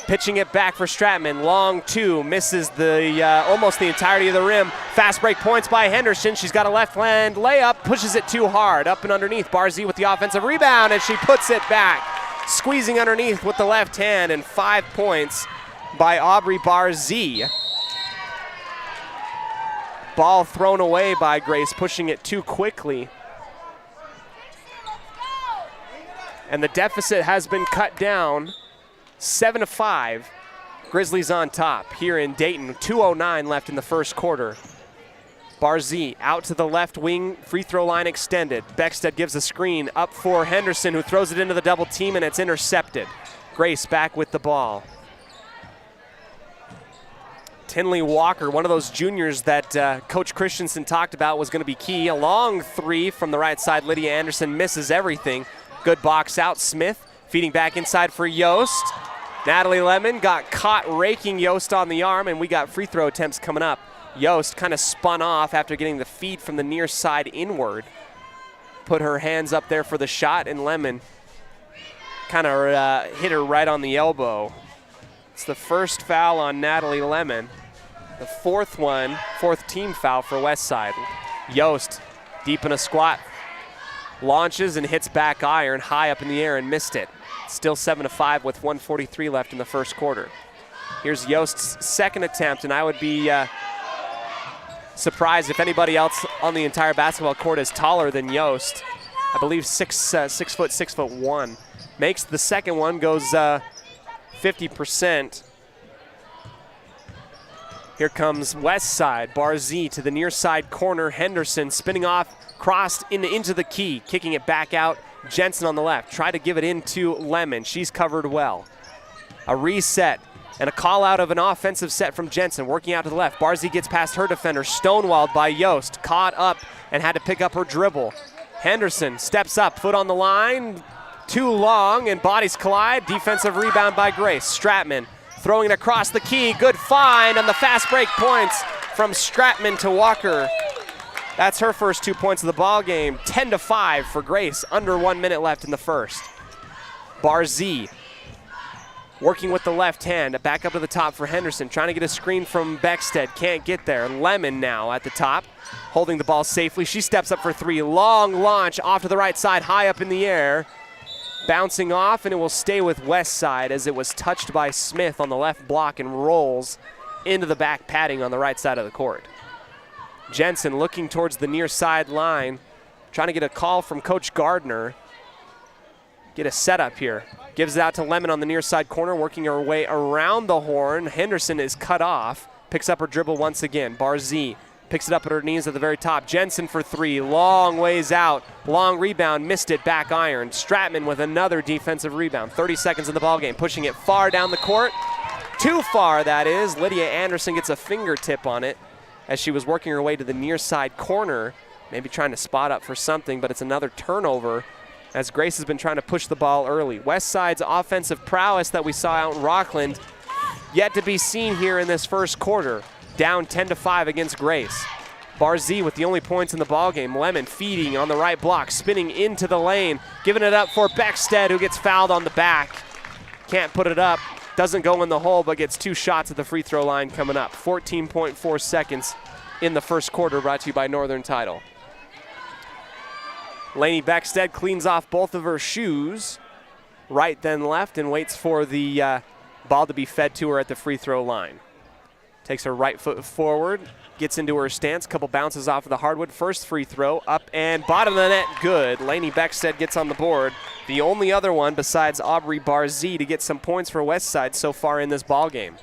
pitching it back for Stratman. Long 2, misses the almost the entirety of the rim. Fast break points by Henderson. She's got a left hand layup, pushes it too hard. Up and underneath, Barzee with the offensive rebound, and she puts it back. Squeezing underneath with the left hand, and 5 points by Aubrey Barzee. Ball thrown away by Grace, pushing it too quickly. And the deficit has been cut down 7-5. Grizzlies on top here in Dayton. 2:09 left in the first quarter. Barzee out to the left wing, free throw line extended. Beckstead gives a screen up for Henderson, who throws it into the double team, and it's intercepted. Grace back with the ball. Tinley Walker, one of those juniors that Coach Christensen talked about was going to be key. A long three from the right side. Lydia Anderson misses everything. Good box out. Smith feeding back inside for Yost. Natalie Lemon got caught raking Yost on the arm, and we got free throw attempts coming up. Yost kind of spun off after getting the feed from the near side inward. Put her hands up there for the shot, and Lemon kind of hit her right on the elbow. It's the first foul on Natalie Lemon. The fourth team foul for Westside. Yost deep in a squat. Launches and hits back iron high up in the air and missed it. Still 7-5 with 1:43 left in the first quarter. Here's Yost's second attempt, and I would be surprised if anybody else on the entire basketball court is taller than Yost. I believe 6'1". Makes the second one, goes 50%. Here comes Westside. Barzee to the near side corner. Henderson spinning off, crossed into the key, kicking it back out. Jensen on the left. Try to give it into Lemon. She's covered well. A reset. And a call out of an offensive set from Jensen, working out to the left. Barzee gets past her defender, stonewalled by Yost, caught up and had to pick up her dribble. Henderson steps up, foot on the line, too long, and bodies collide. Defensive rebound by Grace. Stratman throwing it across the key, good find on the fast break points from Stratman to Walker. That's her first 2 points of the ball game. 10-5 for Grace, under 1 minute left in the first. Barzee working with the left hand, back up to the top for Henderson, trying to get a screen from Beckstead, can't get there. Lemon now at the top, holding the ball safely. She steps up for three, long launch off to the right side, high up in the air. Bouncing off, and it will stay with Westside as it was touched by Smith on the left block and rolls into the back padding on the right side of the court. Jensen looking towards the near side line, trying to get a call from Coach Gardner. Get a setup here. Gives it out to Lemon on the near side corner, working her way around the horn. Henderson is cut off. Picks up her dribble once again. Barzee picks it up at her knees at the very top. Jensen for three, long ways out. Long rebound, missed it, back iron. Stratman with another defensive rebound. 30 seconds in the ballgame, pushing it far down the court. Too far, that is. Lydia Anderson gets a fingertip on it as she was working her way to the near side corner, maybe trying to spot up for something, but it's another turnover as Grace has been trying to push the ball early. Westside's offensive prowess that we saw out in Rockland yet to be seen here in this first quarter. Down 10-5 against Grace. Barzee with the only points in the ballgame. Lemon feeding on the right block, spinning into the lane, giving it up for Beckstead, who gets fouled on the back. Can't put it up, doesn't go in the hole, but gets two shots at the free throw line coming up. 14.4 seconds in the first quarter, brought to you by Northern Title. Lainey Beckstead cleans off both of her shoes, right then left, and waits for the ball to be fed to her at the free throw line. Takes her right foot forward, gets into her stance, couple bounces off of the hardwood. First free throw, up and bottom of the net, good. Lainey Beckstead gets on the board. The only other one besides Aubrey Barzee to get some points for Westside so far in this ball game.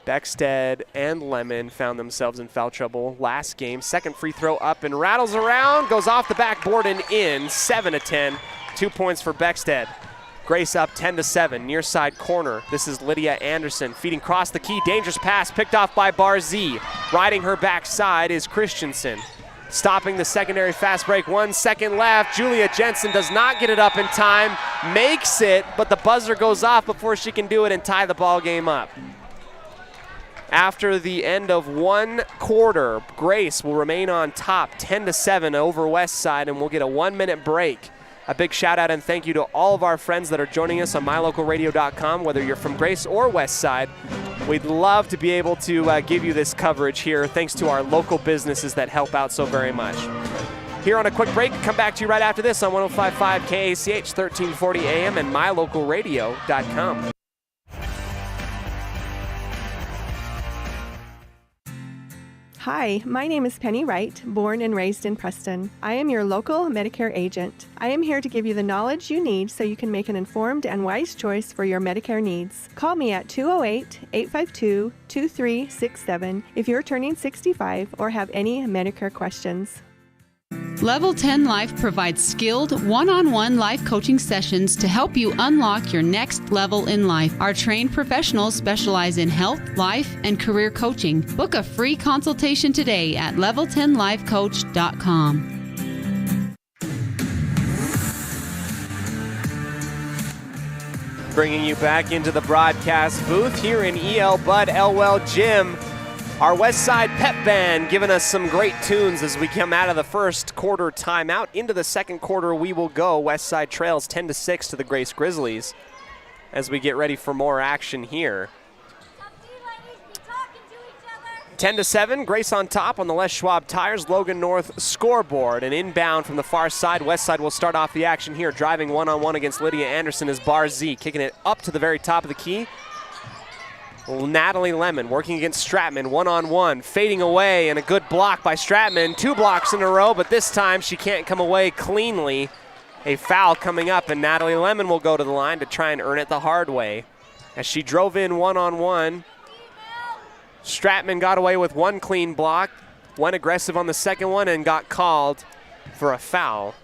Beckstead and Lemon found themselves in foul trouble last game. Second free throw up and rattles around, goes off the backboard and in. 7-10, 2 points for Beckstead. Grace up 10-7, near side corner. This is Lydia Anderson feeding across the key. Dangerous pass picked off by Barzee. Riding her backside is Christensen. Stopping the secondary fast break, 1 second left. Julia Jensen does not get it up in time, makes it, but the buzzer goes off before she can do it and tie the ball game up. After the end of one quarter, Grace will remain on top 10-7 over Westside, and we'll get a 1 minute break. A big shout out and thank you to all of our friends that are joining us on mylocalradio.com, whether you're from Grace or Westside. We'd love to be able to give you this coverage here, thanks to our local businesses that help out so very much. Here on a quick break, come back to you right after this on 105.5 KACH, 1340 AM and mylocalradio.com. Hi, my name is Penny Wright, born and raised in Preston. I am your local Medicare agent. I am here to give you the knowledge you need so you can make an informed and wise choice for your Medicare needs. Call me at 208-852-2367 if you're turning 65 or have any Medicare questions. Level 10 Life provides skilled, one-on-one life coaching sessions to help you unlock your next level in life. Our trained professionals specialize in health, life, and career coaching. Book a free consultation today at level10lifecoach.com. Bringing you back into the broadcast booth here in E.L. Budd Elwell Gym. Our West Side Pep Band giving us some great tunes as we come out of the first quarter timeout. Into the second quarter we will go. West Side trails 10-6 to the Grace Grizzlies as we get ready for more action here. 10-7, Grace on top on the Les Schwab Tires Logan North scoreboard. And inbound from the far side, West Side will start off the action here. Driving one-on-one against Lydia Anderson is Bar Z, kicking it up to the very top of the key. Natalie Lemon working against Stratman, one-on-one, fading away, and a good block by Stratman. 2 blocks in a row, but this time she can't come away cleanly. A foul coming up, and Natalie Lemon will go to the line to try and earn it the hard way. As she drove in one-on-one, Stratman got away with 1 clean block, went aggressive on the second one, and got called for a foul.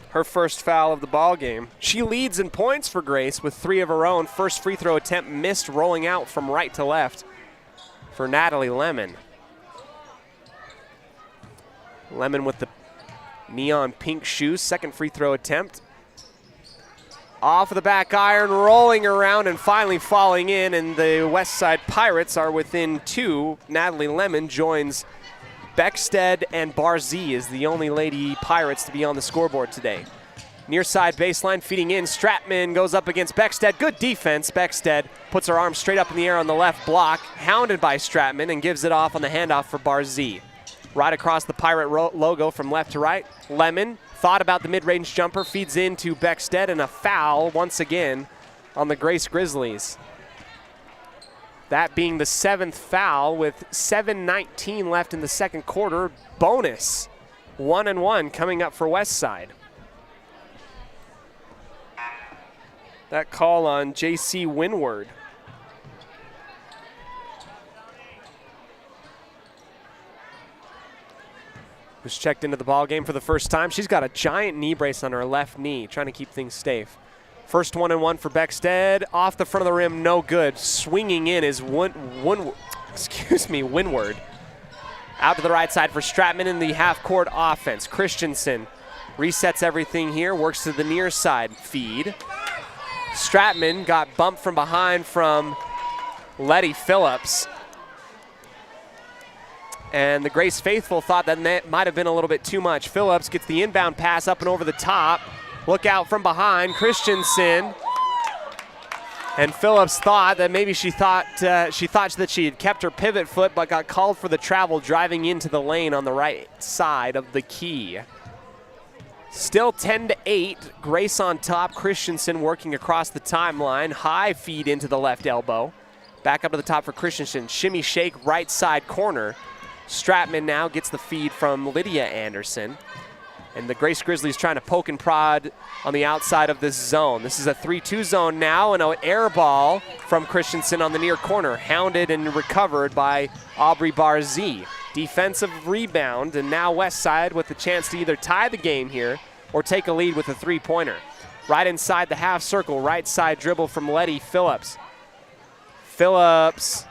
Her first foul of the ball game. She leads in points for Grace with 3 of her own. First free throw attempt missed, rolling out from right to left for Natalie Lemon. Lemon with the neon pink shoes. Second free throw attempt. Off of the back iron, rolling around and finally falling in, and the West Side Pirates are within 2. Natalie Lemon joins Beckstead, and Bar Z is the only Lady Pirates to be on the scoreboard today. Near side baseline, feeding in. Stratman goes up against Beckstead. Good defense. Beckstead puts her arm straight up in the air on the left block, hounded by Stratman, and gives it off on the handoff for Bar Z. Right across the Pirate logo from left to right. Lemon thought about the mid-range jumper, feeds into Beckstead, and a foul once again on the Grace Grizzlies. That being the 7th foul with 7:19 left in the second quarter. Bonus 1-1 coming up for West Side. That call on J.C. Winward. Who's checked into the ball game for the first time. She's got a giant knee brace on her left knee, trying to keep things safe. First 1-1 for Beckstead. Off the front of the rim, no good. Swinging in is Winward. Out to the right side for Stratman in the half-court offense. Christensen resets everything here, works to the near side feed. Stratman got bumped from behind from Letty Phillips. And the Grace faithful thought that might have been a little bit too much. Phillips gets the inbound pass up and over the top. Look out from behind, Christensen. And Phillips thought that maybe she thought that she had kept her pivot foot, but got called for the travel driving into the lane on the right side of the key. Still 10-8, Grace on top, Christensen working across the timeline. High feed into the left elbow. Back up to the top for Christensen. Shimmy shake, right side corner. Stratman now gets the feed from Lydia Anderson. And the Grace Grizzlies trying to poke and prod on the outside of this zone. This is a 3-2 zone now, and an air ball from Christensen on the near corner. Hounded and recovered by Aubrey Bar Z. Defensive rebound, and now West Side with the chance to either tie the game here or take a lead with a 3-pointer. Right inside the half circle, right side dribble from Letty Phillips. Phillips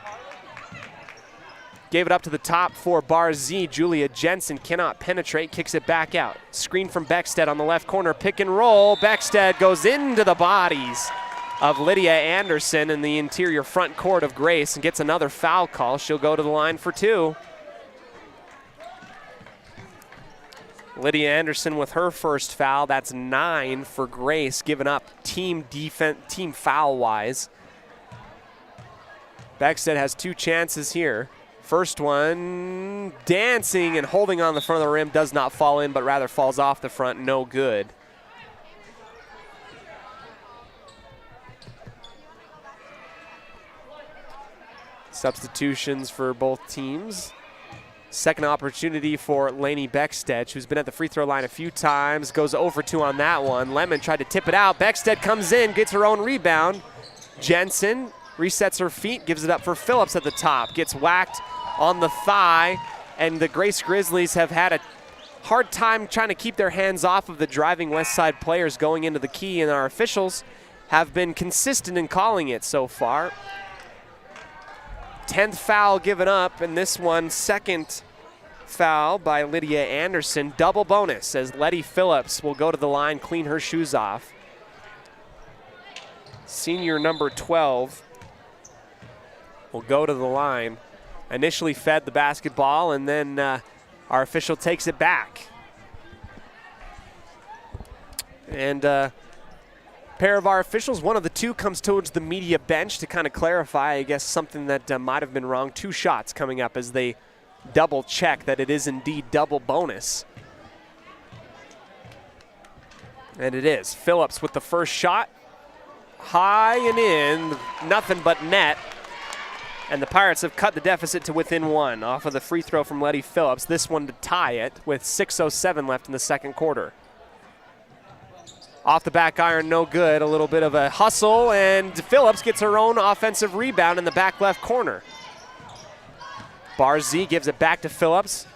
gave it up to the top for Bar Z. Julia Jensen cannot penetrate, kicks it back out. Screen from Beckstead on the left corner, pick and roll. Beckstead goes into the bodies of Lydia Anderson in the interior front court of Grace and gets another foul call. She'll go to the line for 2. Lydia Anderson with her first foul. That's 9 for Grace, given up team foul-wise. Beckstead has 2 chances here. First one, dancing and holding on the front of the rim, does not fall in, but rather falls off the front, no good. Substitutions for both teams. Second opportunity for Lainey Beckstedt, who's been at the free throw line a few times, goes 0 for 2 on that one. Lemon tried to tip it out. Beckstedt comes in, gets her own rebound. Jensen resets her feet, gives it up for Phillips at the top. Gets whacked on the thigh, and the Grace Grizzlies have had a hard time trying to keep their hands off of the driving West Side players going into the key, and our officials have been consistent in calling it so far. 10th foul given up, and this one, second foul by Lydia Anderson. Double bonus as Letty Phillips will go to the line, clean her shoes off. Senior number 12 will go to the line. Initially fed the basketball, and then our official takes it back. And pair of our officials, one of the two comes towards the media bench to kind of clarify, I guess, something that might have been wrong. 2 shots coming up as they double check that it is indeed double bonus. And it is. Phillips with the first shot. High and in, nothing but net. And the Pirates have cut the deficit to within 1 off of the free throw from Letty Phillips. This one to tie it with 6:07 left in the second quarter. Off the back iron, no good. A little bit of a hustle, and Phillips gets her own offensive rebound in the back left corner. Barzee gives it back to Phillips.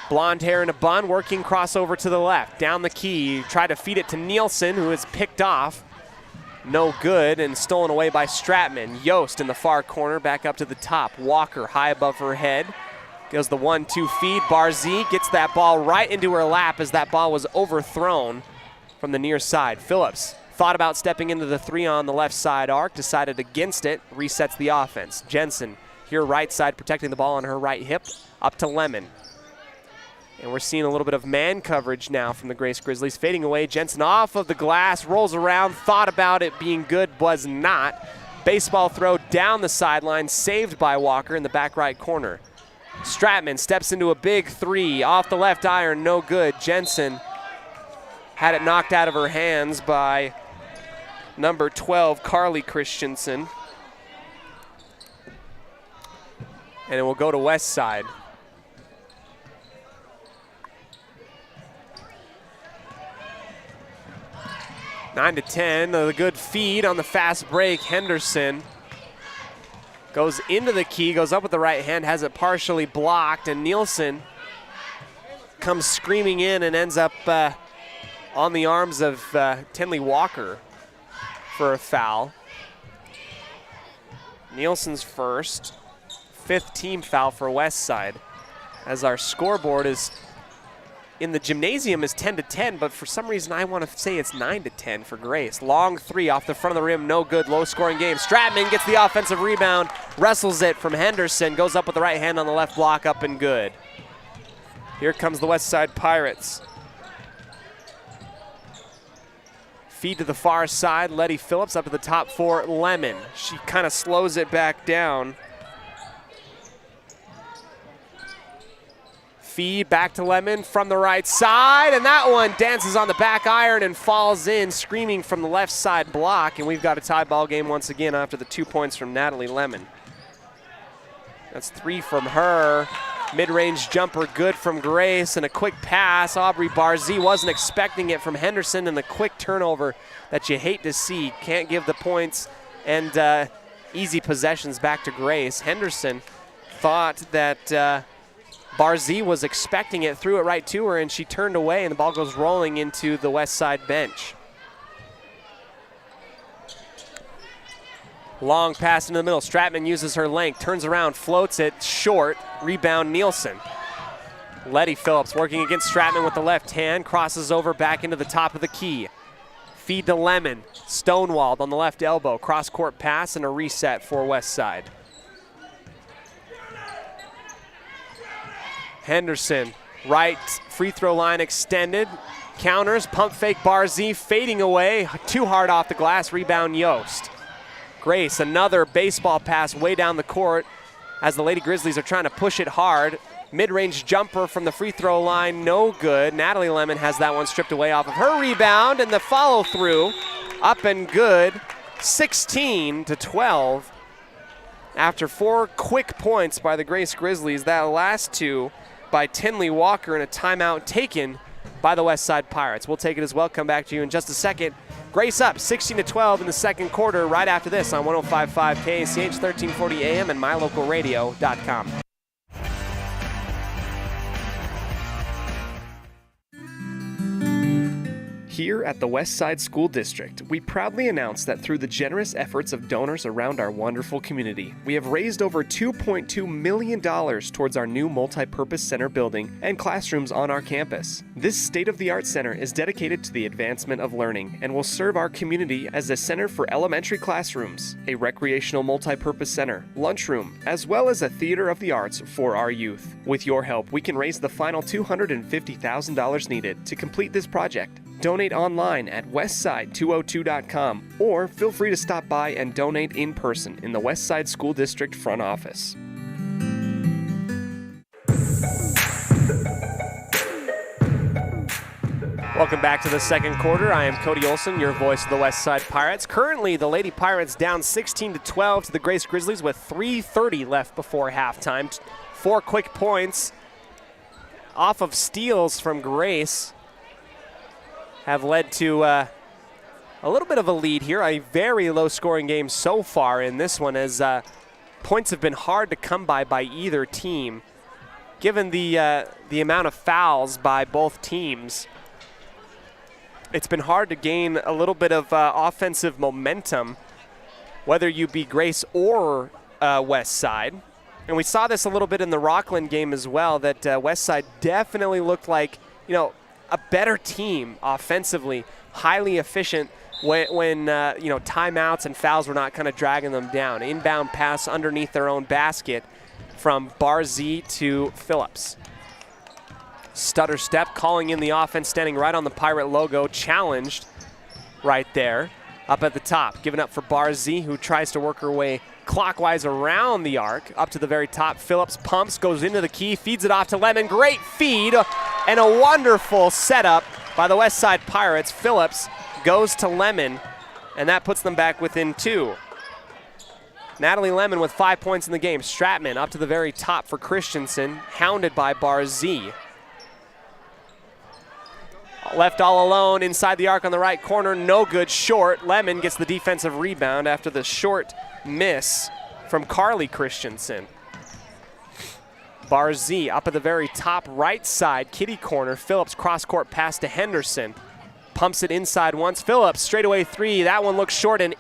Blonde hair in a bun, working crossover to the left. Down the key, try to feed it to Nielsen, who is picked off. No good, and stolen away by Stratman. Yost in the far corner, back up to the top. Walker high above her head. Goes the 1-2 feed. Barzee gets that ball right into her lap as that ball was overthrown from the near side. Phillips thought about stepping into the 3 on the left side arc, decided against it, resets the offense. Jensen here right side protecting the ball on her right hip, up to Lemon. And we're seeing a little bit of man coverage now from the Grace Grizzlies. Fading away, Jensen off of the glass, rolls around, thought about it being good, was not. Baseball throw down the sideline, saved by Walker in the back right corner. Stratman steps into a big 3, off the left iron, no good. Jensen had it knocked out of her hands by number 12, Carly Christensen. And it will go to West Side. Nine to 10, a good feed on the fast break. Henderson goes into the key, goes up with the right hand, has it partially blocked, and Nielsen comes screaming in and ends up on the arms of Tinley Walker for a foul. Nielsen's first, 5th team foul for West Side, as our scoreboard is in the gymnasium is 10 to 10, but for some reason I want to say it's 9 to 10 for Grace. Long 3 off the front of the rim, no good, low scoring game. Stratman gets the offensive rebound, wrestles it from Henderson, goes up with the right hand on the left block, up and good. Here comes the West Side Pirates. Feed to the far side, Letty Phillips up to the top for Lemon. She kind of slows it back down. Feed back to Lemon from the right side, and that one dances on the back iron and falls in, screaming from the left side block, and we've got a tie ball game once again after the 2 points from Natalie Lemon. That's 3 from her. Mid-range jumper good from Grace, and a quick pass. Aubrey Barzee wasn't expecting it from Henderson, and a quick turnover that you hate to see. Can't give the points and easy possessions back to Grace. Henderson thought that Barzee was expecting it, threw it right to her, and she turned away, and the ball goes rolling into the West Side bench. Long pass into the middle. Stratman uses her length, turns around, floats it short. Rebound Nielsen. Letty Phillips working against Stratman with the left hand, crosses over back into the top of the key. Feed to Lemon, stonewalled on the left elbow. Cross court pass and a reset for West Side. Henderson, right free throw line extended. Counters, pump fake Barzee, fading away. Too hard off the glass, rebound Yost. Grace, another baseball pass way down the court as the Lady Grizzlies are trying to push it hard. Mid-range jumper from the free throw line, no good. Natalie Lemon has that one stripped away off of her rebound, and the follow through up and good. 16 to 12 after 4 quick points by the Grace Grizzlies. That last 2 by Tinley Walker and a timeout taken by the Westside Pirates. We'll take it as well. Come back to you in just a second. Grace up 16-12 in the second quarter right after this on 105.5 KACH, 1340 AM and mylocalradio.com. Here at the Westside School District, we proudly announce that through the generous efforts of donors around our wonderful community, we have raised over $2.2 million towards our new multi-purpose center building and classrooms on our campus. This state-of-the-art center is dedicated to the advancement of learning and will serve our community as a center for elementary classrooms, a recreational multi-purpose center, lunchroom, as well as a theater of the arts for our youth. With your help, we can raise the final $250,000 needed to complete this project. Donate online at westside202.com or feel free to stop by and donate in person in the Westside School District front office. Welcome back to the second quarter. I am Cody Olsen, your voice of the Westside Pirates. Currently, the Lady Pirates down 16-12 to the Grace Grizzlies with 3:30 left before halftime. 4 quick points off of steals from Grace have led to a little bit of a lead here. A very low-scoring game so far in this one, as points have been hard to come by either team. Given the amount of fouls by both teams, it's been hard to gain a little bit of offensive momentum, whether you be Grace or Westside. And we saw this a little bit in the Rockland game as well, that Westside definitely looked like, a better team offensively, highly efficient when timeouts and fouls were not kind of dragging them down. Inbound pass underneath their own basket from Barzee to Phillips. Stutter step, calling in the offense, standing right on the Pirate logo, challenged right there up at the top. Giving up for Barzee, who tries to work her way clockwise around the arc, up to the very top. Phillips pumps, goes into the key, feeds it off to Lemon. Great feed and a wonderful setup by the Westside Pirates. Phillips goes to Lemon, and that puts them back within 2. Natalie Lemon with 5 points in the game. Stratman up to the very top for Christensen, hounded by Barzee. Left all alone inside the arc on the right corner, no good, short. Lemon gets the defensive rebound after the short miss from Carly Christensen. Barzee up at the very top right side, kitty corner. Phillips cross-court pass to Henderson. Pumps it inside once. Phillips straightaway 3. That one looks short and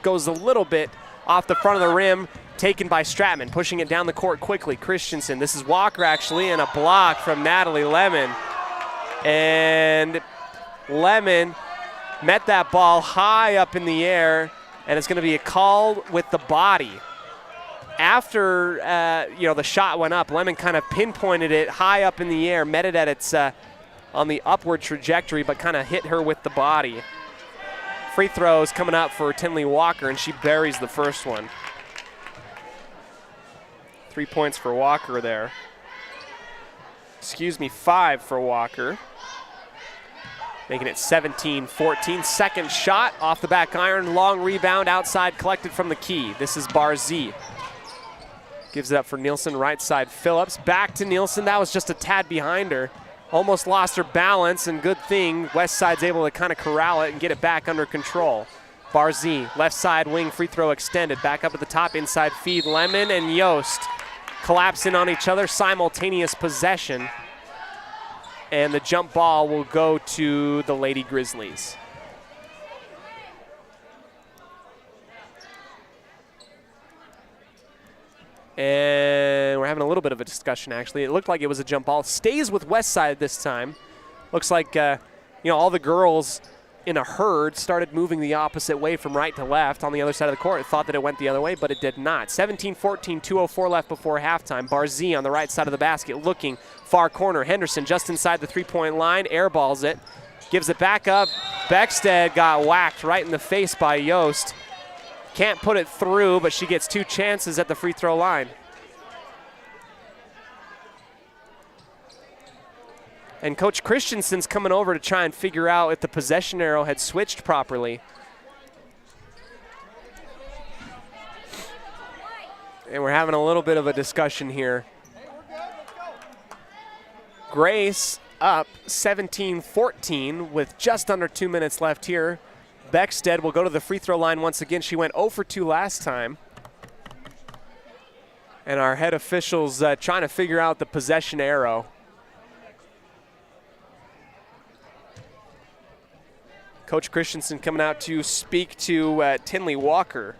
goes a little bit off the front of the rim. Taken by Stratman, pushing it down the court quickly. Christensen, this is Walker actually, and a block from Natalie Lemon. And Lemon met that ball high up in the air, and it's going to be a call with the body. After the shot went up, Lemon kind of pinpointed it high up in the air, met it at its on the upward trajectory, but kind of hit her with the body. Free throws coming up for Tinley Walker, and she buries the first one. 3 points for Walker there. 5 for Walker. Making it 17-14. Second shot off the back iron. Long rebound outside, collected from the key. This is Barzee. Gives it up for Nielsen, right side Phillips. Back to Nielsen. That was just a tad behind her. Almost lost her balance, and good thing Westside's able to kind of corral it and get it back under control. Barzee, left side wing, free throw extended. Back up at the top, inside feed. Lemon and Yost collapsing on each other. Simultaneous possession. And the jump ball will go to the Lady Grizzlies. And we're having a little bit of a discussion, actually. It looked like it was a jump ball. Stays with Westside this time. Looks like, all the girls in a herd started moving the opposite way from right to left on the other side of the court. Thought that it went the other way, but it did not. 17-14, 2:04 left before halftime. Barzee on the right side of the basket looking far corner. Henderson just inside the three-point line, airballs it, gives it back up. Beckstead got whacked right in the face by Yost. Can't put it through, but she gets 2 chances at the free throw line. And Coach Christensen's coming over to try and figure out if the possession arrow had switched properly. and we're having a little bit of a discussion here. Grace up 17-14 with just under 2 minutes left here. Beckstead will go to the free throw line once again. She went 0 for 2 last time. And our head officials trying to figure out the possession arrow. Coach Christensen coming out to speak to Tinley Walker.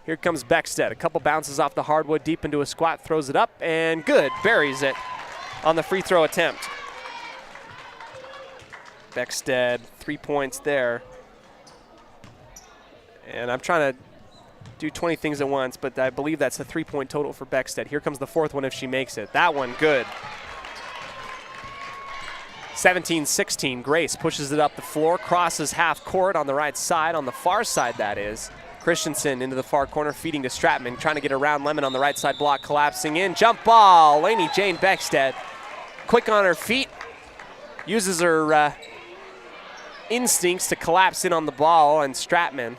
Here comes Beckstead. A couple bounces off the hardwood, deep into a squat, throws it up, and good. Buries it on the free throw attempt. Beckstead, 3 points there. And I'm trying to do 20 things at once, but I believe that's a 3-point total for Beckstead. Here comes the fourth one if she makes it. That one, good. 17-16, Grace pushes it up the floor, crosses half court on the right side, on the far side that is. Christensen into the far corner, feeding to Stratman, trying to get around Lemon on the right side block, collapsing in. Jump ball, Laney Jane Beckstead. Quick on her feet, uses her instincts to collapse in on the ball, and Stratman.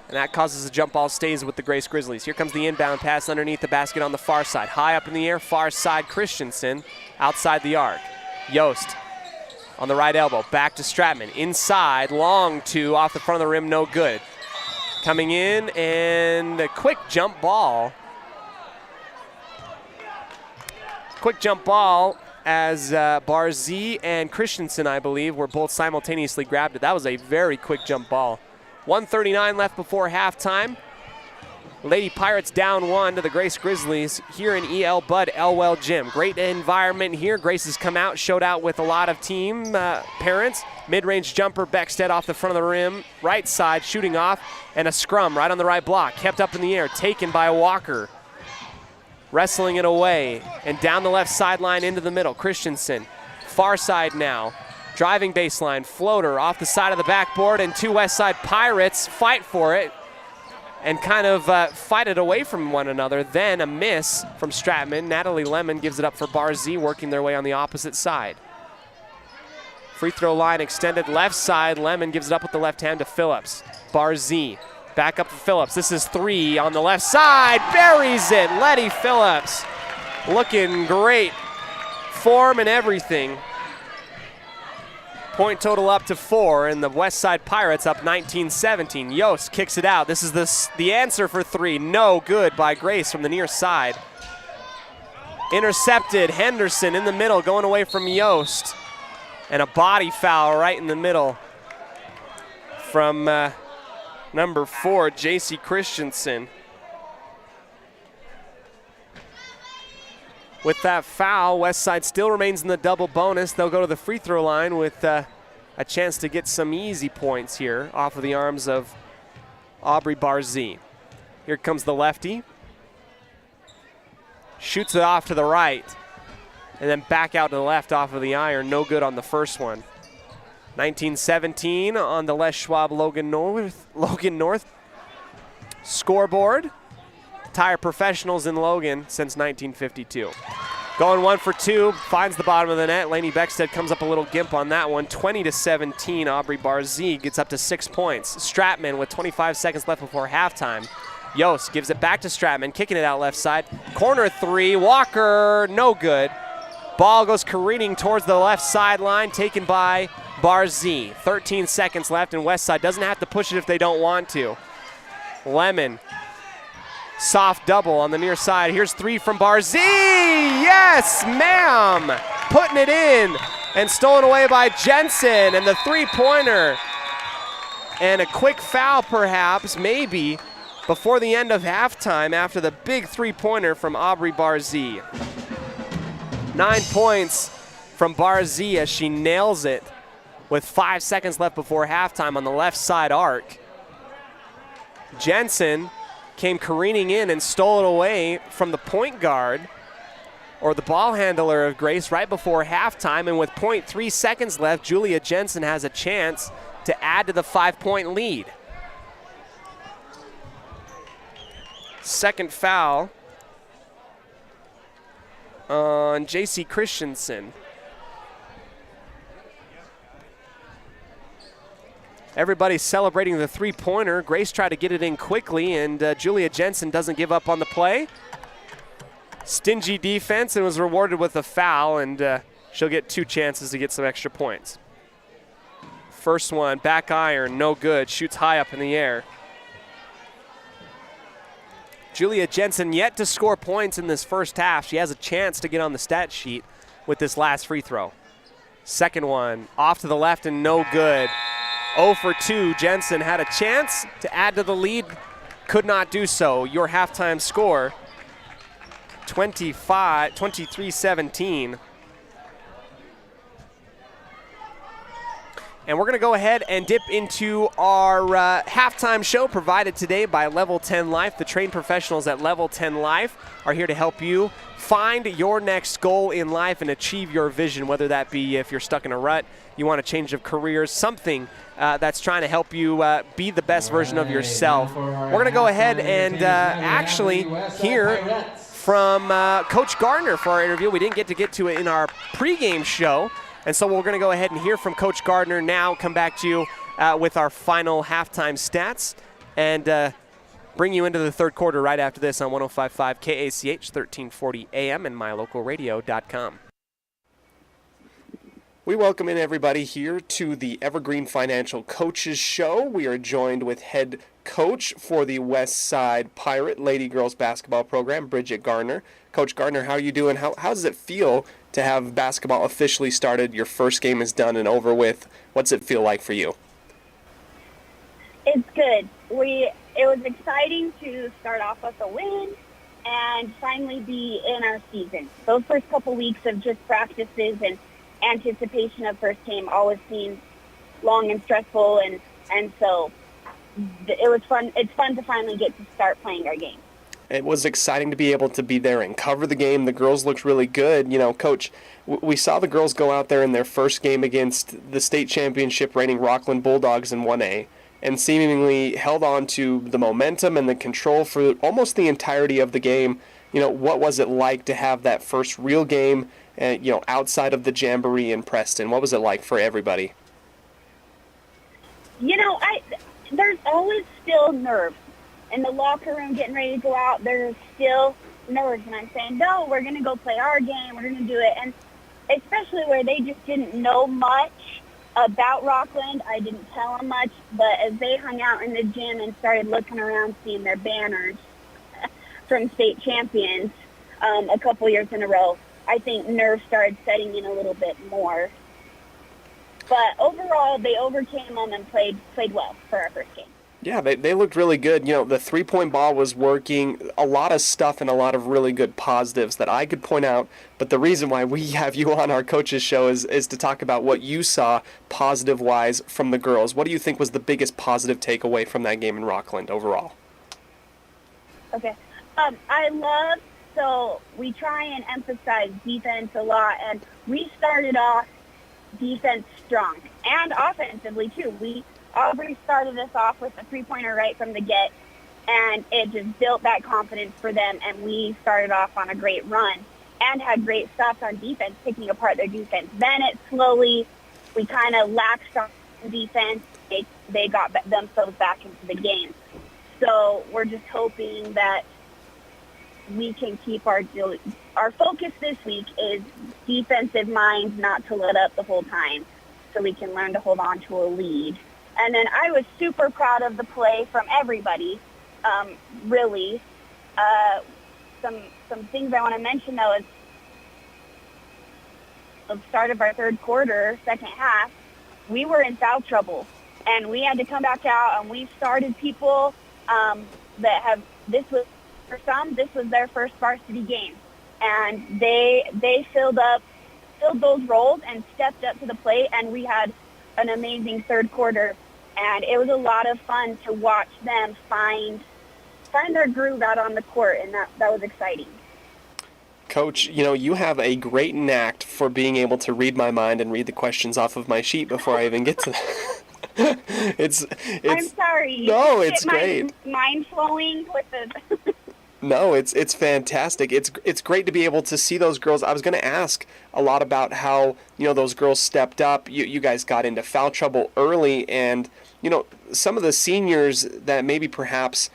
And that causes the jump ball, stays with the Grace Grizzlies. Here comes the inbound pass underneath the basket on the far side. High up in the air, far side Christensen, outside the arc. Yost on the right elbow, back to Stratman. Inside, long two, off the front of the rim, no good. Coming in, and a quick jump ball. Quick jump ball as Barzee and Christensen, I believe, were both simultaneously grabbed it. That was a very quick jump ball. 1:39 left before halftime. Lady Pirates down 1 to the Grace Grizzlies here in E.L. Budd Elwell Gym. Great environment here. Grace has come out, showed out with a lot of team parents. Mid-range jumper, Beckstead off the front of the rim. Right side, shooting off, and a scrum right on the right block. Kept up in the air, taken by Walker. Wrestling it away, and down the left sideline into the middle. Christensen, far side now. Driving baseline, floater off the side of the backboard, and two West Side Pirates fight for it and kind of fight it away from one another. Then a miss from Stratman. Natalie Lemon gives it up for Barzee, working their way on the opposite side. Free throw line extended left side. Lemon gives it up with the left hand to Phillips. Barzee back up to Phillips. This is 3 on the left side. Buries it. Letty Phillips looking great. Form and everything. Point total up to 4, and the West Side Pirates up 19-17. Yost kicks it out. This is the answer for 3. No good by Grace from the near side. Intercepted. Henderson in the middle, going away from Yost. And a body foul right in the middle from number 4, J.C. Christensen. With that foul, West Side still remains in the double bonus. They'll go to the free throw line with a chance to get some easy points here off of the arms of Aubrey Barzee. Here comes the lefty. Shoots it off to the right, and then back out to the left off of the iron. No good on the first one. 19-17 on the Les Schwab Logan North scoreboard. Tire Professionals in Logan since 1952. Going 1 for 2, finds the bottom of the net. Laney Beckstead comes up a little gimp on that one. 20-17, Aubrey Barzee gets up to 6 points. Stratman with 25 seconds left before halftime. Yost gives it back to Stratman, kicking it out left side. Corner 3, Walker, no good. Ball goes careening towards the left sideline, taken by Barzee. 13 seconds left, and Westside doesn't have to push it if they don't want to. Lemon, soft double on the near side. Here's 3 from Barzee. Yes, ma'am. Putting it in and stolen away by Jensen, and the three-pointer. And a quick foul perhaps, maybe, before the end of halftime after the big three-pointer from Aubrey Barzee. 9 points from Barzee as she nails it with 5 seconds left before halftime on the left side arc. Jensen came careening in and stole it away from the point guard, or the ball handler of Grace, right before halftime. And with 0.3 seconds left, Julia Jensen has a chance to add to the 5-point lead. Second foul on J.C. Christensen. Everybody's celebrating the three-pointer. Grace tried to get it in quickly, and Julia Jensen doesn't give up on the play. Stingy defense and was rewarded with a foul, and she'll get 2 chances to get some extra points. First one, back iron, no good. Shoots high up in the air. Julia Jensen yet to score points in this first half. She has a chance to get on the stat sheet with this last free throw. Second one, off to the left and no good. 0 for 2. Jensen had a chance to add to the lead, could not do so. Your halftime score, 23-17. And we're going to go ahead and dip into our halftime show provided today by Level 10 Life. The trained professionals at Level 10 Life are here to help you find your next goal in life and achieve your vision, whether that be if you're stuck in a rut, you want a change of careers, something that's trying to help you be the best version of yourself. We're going to go ahead and actually hear from Coach Gardner for our interview. We didn't get to it in our pregame show. And so we're going to go ahead and hear from Coach Gardner now, come back to you with our final halftime stats, and bring you into the third quarter right after this on 105.5 KACH, 1340 AM, and mylocalradio.com. We welcome in everybody here to the Evergreen Financial Coaches Show. We are joined with head coach for the West Side Pirate Lady Girls Basketball Program, Bridget Gardner. Coach Gardner, how are you doing? How does it feel to have basketball officially started? Your first game is done and over with. What's it feel like for you? It's good. It was exciting to start off with a win and finally be in our season. Those first couple weeks of just practices and anticipation of first game always seems long and stressful, and so it was fun. It's fun to finally get to start playing our game. It was exciting to be able to be there and cover the game. The girls looked really good. You know, Coach, we saw the girls go out there in their first game against the state championship reigning Rockland Bulldogs in 1A and seemingly held on to the momentum and the control for almost the entirety of the game. You know, what was it like to have that first real game, outside of the Jamboree in Preston? What was it like for everybody? You know, there's always still nerves. In the locker room getting ready to go out, there's still nerves. And I'm saying, no, we're going to go play our game. We're going to do it. And especially where they just didn't know much about Rockland. I didn't tell them much. But as they hung out in the gym and started looking around, seeing their banners from state champions a couple years in a row, I think nerves started setting in a little bit more. But overall, they overcame them and played well for our first game. Yeah, they looked really good. You know, the three-point ball was working, a lot of stuff and a lot of really good positives that I could point out. But the reason why we have you on our coaches show is to talk about what you saw positive-wise from the girls. What do you think was the biggest positive takeaway from that game in Rockland overall? Okay. So we try and emphasize defense a lot, and we started off defense strong and offensively too. Aubrey started us off with a three-pointer right from the get, and it just built that confidence for them, and we started off on a great run and had great stops on defense, picking apart their defense. Then we kind of laxed on defense. They got themselves back into the game. So we're just hoping that we can keep our focus this week is defensive mind, not to let up the whole time, so we can learn to hold on to a lead. And then I was super proud of the play from everybody, really. Some things I want to mention, though, is at the start of our third quarter, second half, we were in foul trouble. And we had to come back out, and we started people this was their first varsity game. And they filled those roles and stepped up to the plate, and we had an amazing third quarter, and it was a lot of fun to watch them find their groove out on the court, and that was exciting. Coach, you have a great knack for being able to read my mind and read the questions off of my sheet before I even get to them. It's I'm sorry. No, it's great. Mind flowing with the No, it's fantastic. It's great to be able to see those girls. I was going to ask a lot about how, those girls stepped up. You guys got into foul trouble early, and some of the seniors that maybe perhaps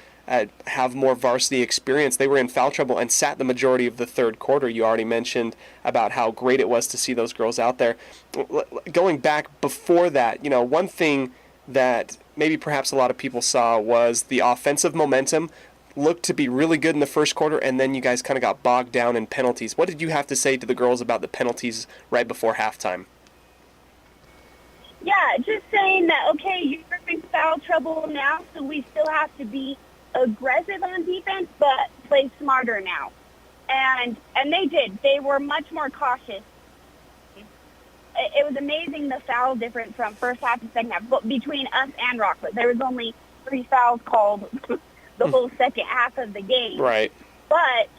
have more varsity experience, they were in foul trouble and sat the majority of the third quarter. You already mentioned about how great it was to see those girls out there. Going back before that, one thing that maybe perhaps a lot of people saw was the offensive momentum looked to be really good in the first quarter, and then you guys kind of got bogged down in penalties. What did you have to say to the girls about the penalties right before halftime? Yeah, just saying that, okay, you're in foul trouble now, so we still have to be aggressive on defense, but play smarter now. And they did. They were much more cautious. It was amazing the foul difference from first half to second half, but between us and Rockwood. There was only 3 fouls called the whole second half of the game. Right. But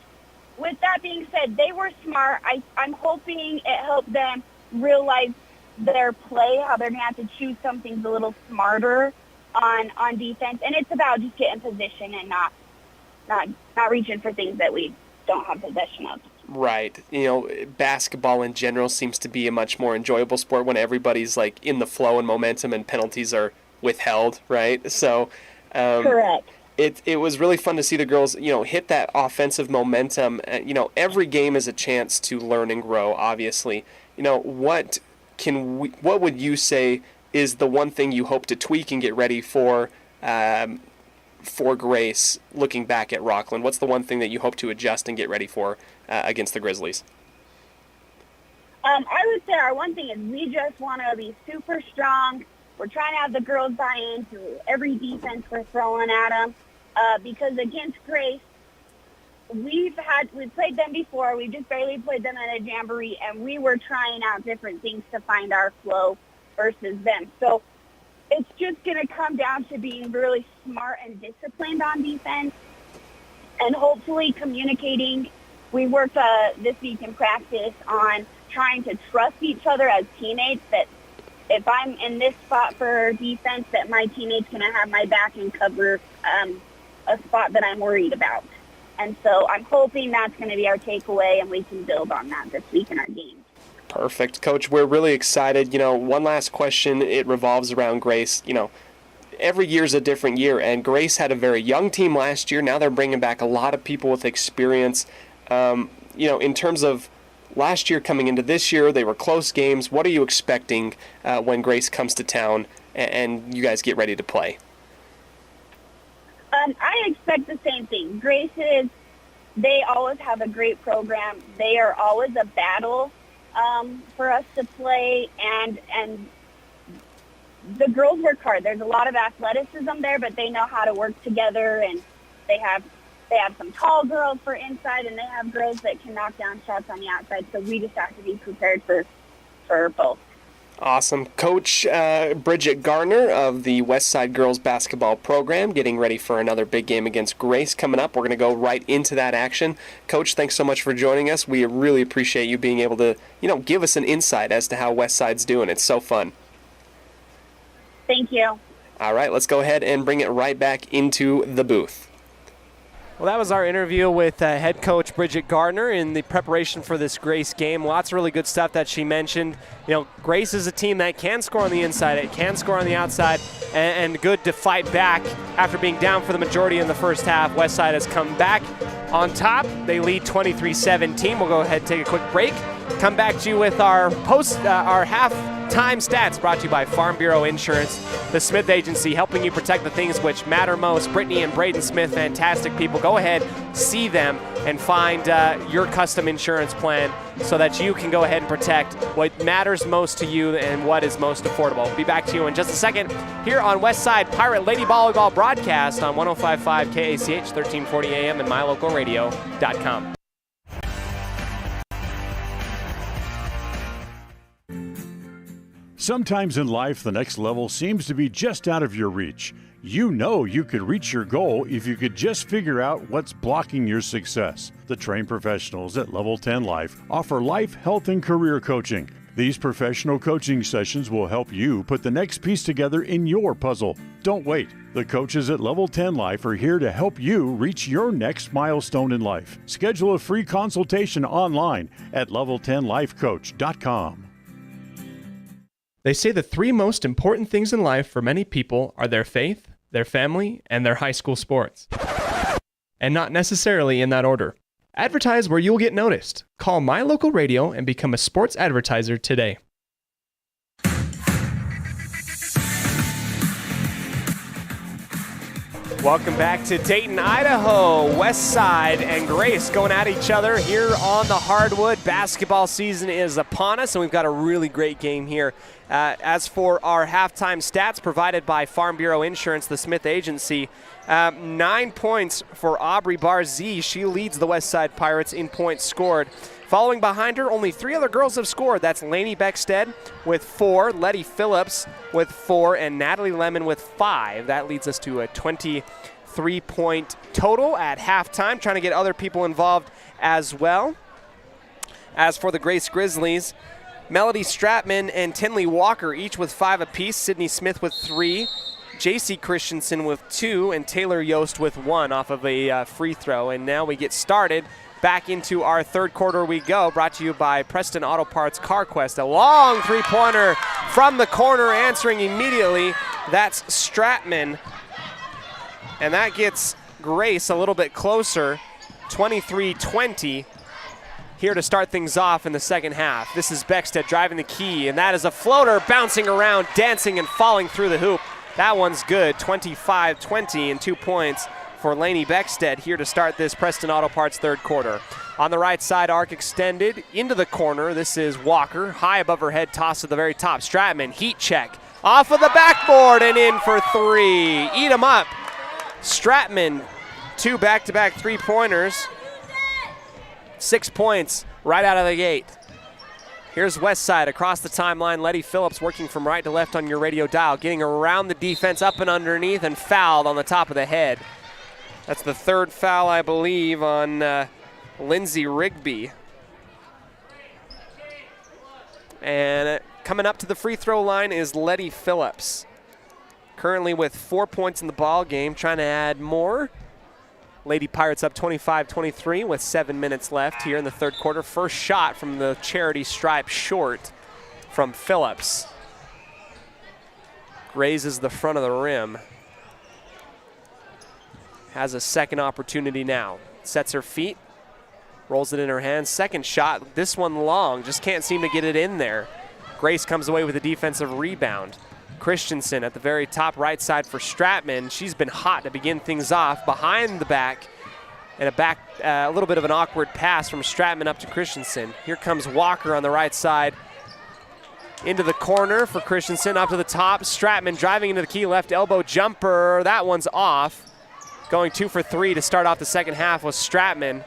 with that being said, they were smart. I'm hoping it helped them realize their play, how they're going to have to choose some things a little smarter on defense. And it's about just getting position and not reaching for things that we don't have possession of. Right. Basketball in general seems to be a much more enjoyable sport when everybody's like in the flow and momentum and penalties are withheld, right? So correct. It was really fun to see the girls, hit that offensive momentum. Every game is a chance to learn and grow, obviously. What would you say is the one thing you hope to tweak and get ready for Grace looking back at Rockland? What's the one thing that you hope to adjust and get ready for against the Grizzlies? I would say our one thing is we just want to be super strong. We're trying to have the girls buy into every defense we're throwing at them. Because against Grace, we've played them before. We just barely played them at a jamboree, and we were trying out different things to find our flow versus them. So it's just going to come down to being really smart and disciplined on defense and hopefully communicating. We worked this week in practice on trying to trust each other as teammates, that if I'm in this spot for defense, that my teammates going to have my back and cover a spot that I'm worried about. And so I'm hoping that's going to be our takeaway, and we can build on that this week in our games. Perfect. Coach, we're really excited. One last question. It revolves around Grace. Every year's a different year, and Grace had a very young team last year. Now they're bringing back a lot of people with experience. In terms of last year coming into this year, they were close games. What are you expecting when Grace comes to town and you guys get ready to play? I expect the same thing. Grace they always have a great program. They are always a battle for us to play, and the girls work hard. There's a lot of athleticism there, but they know how to work together, and they have some tall girls for inside, and they have girls that can knock down shots on the outside. So we just have to be prepared for both. Awesome. Coach Bridget Garner of the Westside Girls Basketball Program getting ready for another big game against Grace coming up. We're going to go right into that action. Coach, thanks so much for joining us. We really appreciate you being able to, give us an insight as to how Westside's doing. It's so fun. Thank you. All right, let's go ahead and bring it right back into the booth. Well, that was our interview with head coach Bridget Gardner in the preparation for this Grace game. Lots of really good stuff that she mentioned. Grace is a team that can score on the inside, it can score on the outside, and good to fight back after being down for the majority in the first half. Westside has come back on top. They lead 23-17. We'll go ahead and take a quick break. Come back to you with our halftime stats brought to you by Farm Bureau Insurance, the Smith Agency, helping you protect the things which matter most. Brittany and Braden Smith, fantastic people. Go ahead, see them, and find your custom insurance plan so that you can go ahead and protect what matters most to you and what is most affordable. We'll be back to you in just a second here on Westside Pirate Lady Volleyball broadcast on 105.5 KACH, 1340 AM, and mylocalradio.com. Sometimes in life, the next level seems to be just out of your reach. You know you could reach your goal if you could just figure out what's blocking your success. The trained professionals at Level 10 Life offer life, health, and career coaching. These professional coaching sessions will help you put the next piece together in your puzzle. Don't wait. The coaches at Level 10 Life are here to help you reach your next milestone in life. Schedule a free consultation online at level10lifecoach.com. They say the three most important things in life for many people are their faith, their family, and their high school sports. And not necessarily in that order. Advertise where you'll get noticed. Call My Local Radio and become a sports advertiser today. Welcome back to Dayton, Idaho. West Side and Grace going at each other here on the hardwood. Basketball season is upon us, and we've got a really great game here. As for our halftime stats provided by Farm Bureau Insurance, the Smith Agency, 9 points for Aubrey Barzee. She leads the West Side Pirates in points scored. Following behind her, only 3 other girls have scored. That's Lainey Beckstead with 4, Letty Phillips with 4, and Natalie Lemon with 5. That leads us to a 23-point total at halftime, trying to get other people involved as well. As for the Grace Grizzlies, Melody Stratman and Tinley Walker each with 5 apiece, Sydney Smith with 3, JC Christensen with 2, and Taylor Yost with 1 off of a free throw. And now we get started. Back into our third quarter we go, brought to you by Preston Auto Parts CarQuest. A long three-pointer from the corner, answering immediately. That's Stratman. And that gets Grace a little bit closer, 23-20. Here to start things off in the second half. This is Beckstead driving the key, and that is a floater bouncing around, dancing and falling through the hoop. That one's good, 25-20 and 2 points for Lainey Beckstead here to start this Preston Auto Parts third quarter. On the right side, arc extended into the corner. This is Walker, high above her head, toss to the very top. Stratman, heat check, off of the backboard and in for 3. Eat 'em up. Stratman, 2 back-to-back three-pointers. 6 points right out of the gate. Here's West Side across the timeline. Letty Phillips working from right to left on your radio dial, getting around the defense, up and underneath, and fouled on the top of the head. That's the third foul, I believe, on Lindsay Rigby. And coming up to the free throw line is Letty Phillips. Currently with 4 points in the ball game, trying to add more. Lady Pirates up 25-23 with 7 minutes left here in the third quarter. First shot from the charity stripe, short from Phillips. Grazes the front of the rim. Has a second opportunity now. Sets her feet, rolls it in her hands. Second shot, this one long, just can't seem to get it in there. Grace comes away with a defensive rebound. Christensen at the very top right side for Stratman. She's been hot to begin things off. Behind the back, and a little bit of an awkward pass from Stratman up to Christensen. Here comes Walker on the right side. Into the corner for Christensen, up to the top. Stratman driving into the key, left elbow jumper. That one's off. Going 2 for 3 to start off the second half was Stratman.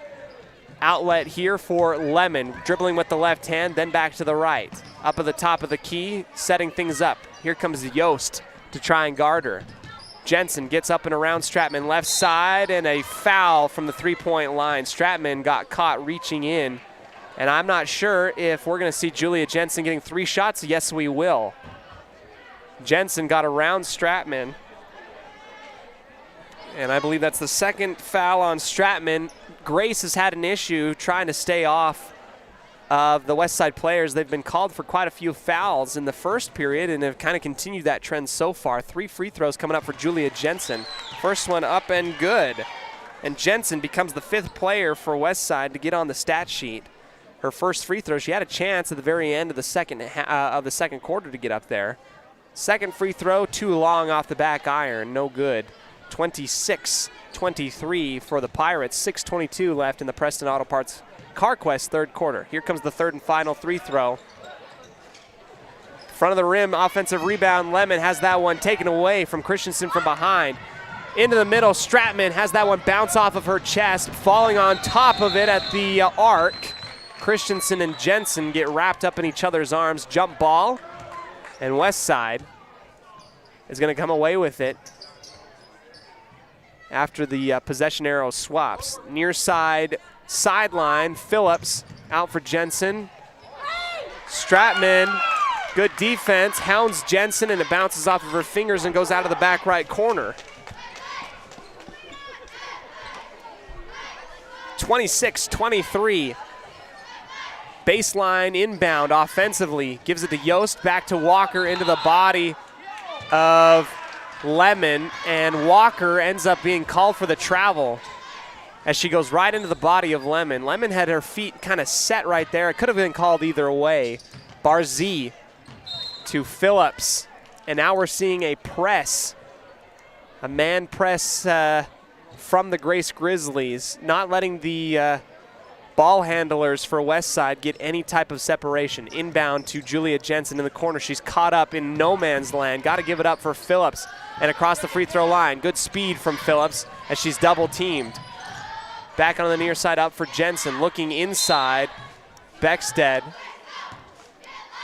Outlet here for Lemon, dribbling with the left hand, then back to the right. Up at the top of the key, setting things up. Here comes Yost to try and guard her. Jensen gets up and around Stratman left side, and a foul from the three-point line. Stratman got caught reaching in, and I'm not sure if we're going to see Julia Jensen getting 3 shots. Yes, we will. Jensen got around Stratman, and I believe that's the second foul on Stratman. Grace has had an issue trying to stay off of the West Side players. They've been called for quite a few fouls in the first period and have kind of continued that trend so far. 3 free throws coming up for Julia Jensen. First one up and good. And Jensen becomes the 5th player for West Side to get on the stat sheet. Her first free throw, she had a chance at the very end of the second quarter to get up there. Second free throw, too long off the back iron, no good. 26-23 for the Pirates. 6:22 left in the Preston Auto Parts CarQuest third quarter. Here comes the third and final free throw. Front of the rim, offensive rebound. Lemon has that one taken away from Christensen from behind. Into the middle, Stratman has that one bounce off of her chest, falling on top of it at the arc. Christensen and Jensen get wrapped up in each other's arms. Jump ball, and West Side is going to come away with it after the possession arrow swaps. Near side, sideline, Phillips out for Jensen. Stratman, good defense, hounds Jensen, and it bounces off of her fingers and goes out of the back right corner. 26-23. Baseline inbound offensively. Gives it to Yost, back to Walker, into the body of Lemon, and Walker ends up being called for the travel as she goes right into the body of Lemon. Lemon had her feet kind of set right there. It could have been called either way. Barzee to Phillips, and now we're seeing a press, a man press from the Grace Grizzlies, not letting the ball handlers for Westside get any type of separation. Inbound to Julia Jensen in the corner. She's caught up in no man's land. Got to give it up for Phillips, and across the free throw line. Good speed from Phillips as she's double teamed. Back on the near side up for Jensen. Looking inside, Beckstead.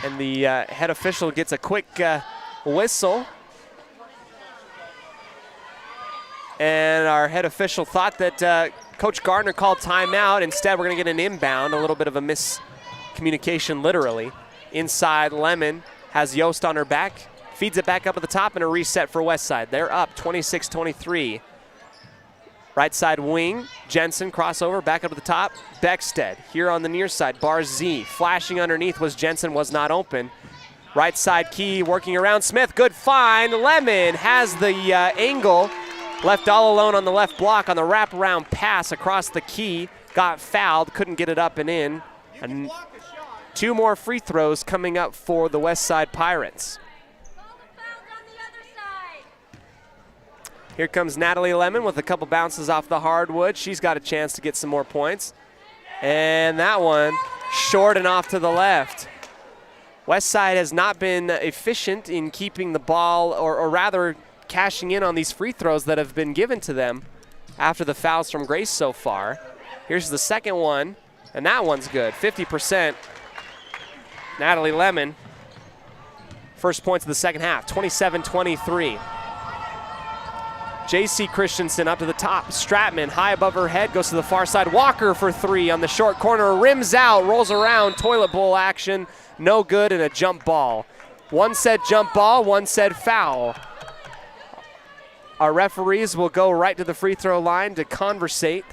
And the head official gets a quick whistle. And our head official thought that Coach Gardner called timeout. Instead, we're going to get an inbound, a little bit of a miscommunication literally. Inside, Lemon has Yost on her back, feeds it back up at the top, and a reset for Westside. They're up 26-23. Right side wing, Jensen, crossover, back up at the top. Beckstead here on the near side. Barzee flashing underneath was Jensen, was not open. Right side key working around Smith. Good find. Lemon has the angle. Left all alone on the left block on the wraparound pass across the key. Got fouled, couldn't get it up and in. And 2 more free throws coming up for the Westside Pirates. Here comes Natalie Lemon with a couple bounces off the hardwood. She's got a chance to get some more points. And that one short and off to the left. Westside has not been efficient in keeping the ball, or rather cashing in on these free throws that have been given to them after the fouls from Grace so far. Here's the second one, and that one's good, 50%. Natalie Lemon, first points of the second half, 27-23. J.C. Christensen up to the top. Stratman high above her head, goes to the far side. Walker for 3 on the short corner, rims out, rolls around, toilet bowl action, no good, and a jump ball. One said jump ball, one said foul. Our referees will go right to the free throw line to conversate.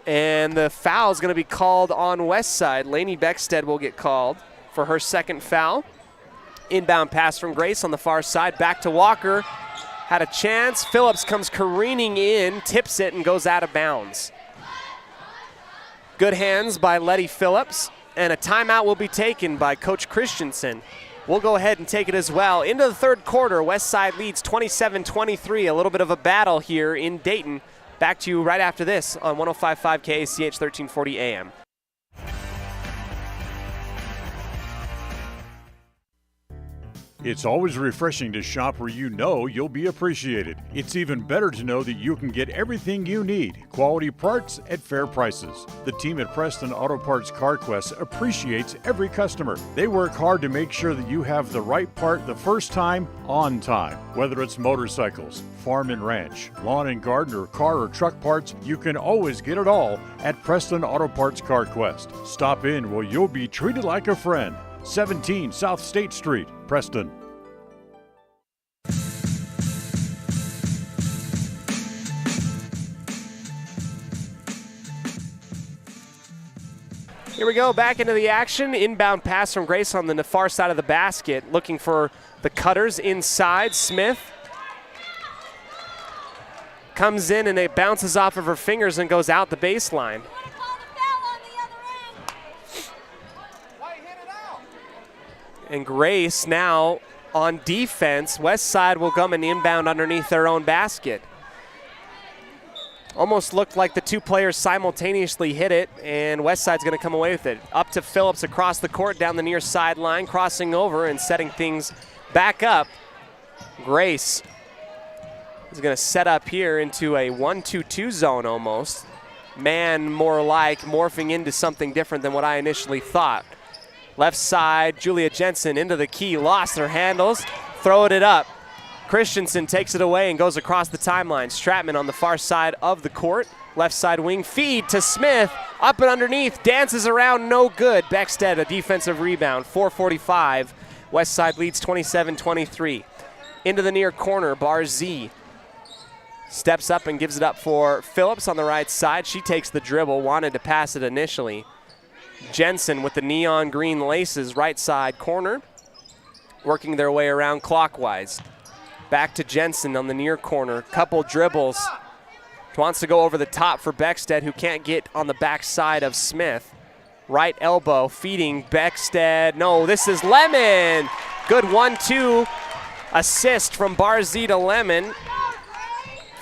And the foul is going to be called on Westside. Lainey Beckstead will get called for her second foul. Inbound pass from Grace on the far side. Back to Walker. Had a chance. Phillips comes careening in, tips it, and goes out of bounds. Good hands by Letty Phillips. And a timeout will be taken by Coach Christensen. We'll go ahead and take it as well. Into the third quarter, Westside leads 27-23. A little bit of a battle here in Dayton. Back to you right after this on 105.5 KACH 1340 AM. It's always refreshing to shop where you know you'll be appreciated. It's even better to know that you can get everything you need, quality parts at fair prices. The team at Preston Auto Parts CarQuest appreciates every customer. They work hard to make sure that you have the right part the first time, on time. Whether it's motorcycles, farm and ranch, lawn and garden, or car or truck parts, you can always get it all at Preston Auto Parts CarQuest. Stop in where you'll be treated like a friend. 17 South State Street, Preston. Here we go, back into the action. Inbound pass from Grace on the far side of the basket, looking for the cutters inside. Smith comes in and it bounces off of her fingers and goes out the baseline. And Grace now on defense. Westside will come and inbound underneath their own basket. Almost looked like the two players simultaneously hit it, and Westside's going to come away with it. Up to Phillips across the court down the near sideline, crossing over and setting things back up. Grace is going to set up here into a 1-2-2 zone almost. Man more like, morphing into something different than what I initially thought. Left side, Julia Jensen into the key, lost her handles, throwing it up. Christensen takes it away and goes across the timeline. Stratman on the far side of the court. Left side wing feed to Smith. Up and underneath, dances around, no good. Beckstead, a defensive rebound, 4:45. West side leads 27-23. Into the near corner, Bar Z steps up and gives it up for Phillips on the right side. She takes the dribble, wanted to pass it initially. Jensen with the neon green laces, right side corner, working their way around clockwise. Back to Jensen on the near corner, couple dribbles. Wants to go over the top for Beckstead, who can't get on the back side of Smith. Right elbow, feeding Beckstead. No, this is Lemon. Good 1-2 assist from Bar Z to Lemon.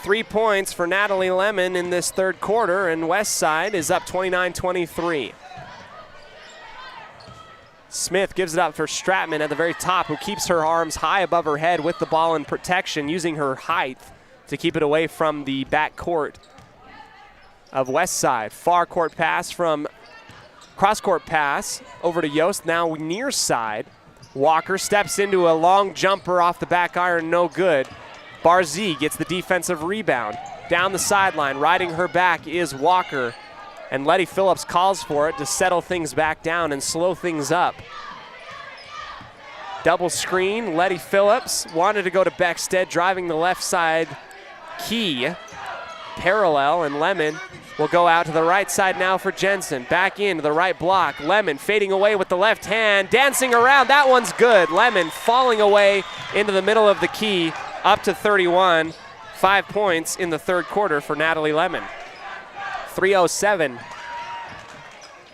3 points for Natalie Lemon in this third quarter, and West Side is up 29-23. Smith gives it up for Stratman at the very top, who keeps her arms high above her head with the ball in protection, using her height to keep it away from the back court of West Side. Far court pass from cross court pass over to Yost, now near side. Walker steps into a long jumper off the back iron, no good. Bar Z gets the defensive rebound. Down the sideline, riding her back is Walker. And Letty Phillips calls for it to settle things back down and slow things up. Double screen, Letty Phillips wanted to go to Beckstead, driving the left side key. Parallel, and Lemon will go out to the right side now for Jensen. Back into the right block. Lemon fading away with the left hand, dancing around. That one's good. Lemon falling away into the middle of the key, up to 31. 5 points in the third quarter for Natalie Lemon. 3:07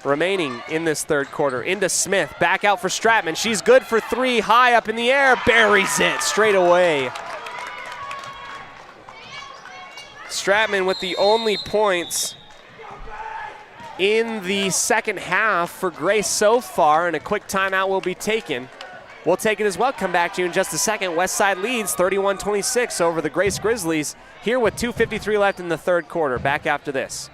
remaining in this third quarter. Into Smith, back out for Stratman. She's good for three, high up in the air, buries it straight away. Stratman with the only points in the second half for Grace so far, and a quick timeout will be taken. We'll take it as well. Come back to you in just a second. West Side leads 31-26 over the Grace Grizzlies here with 2:53 left in the third quarter. Back after this.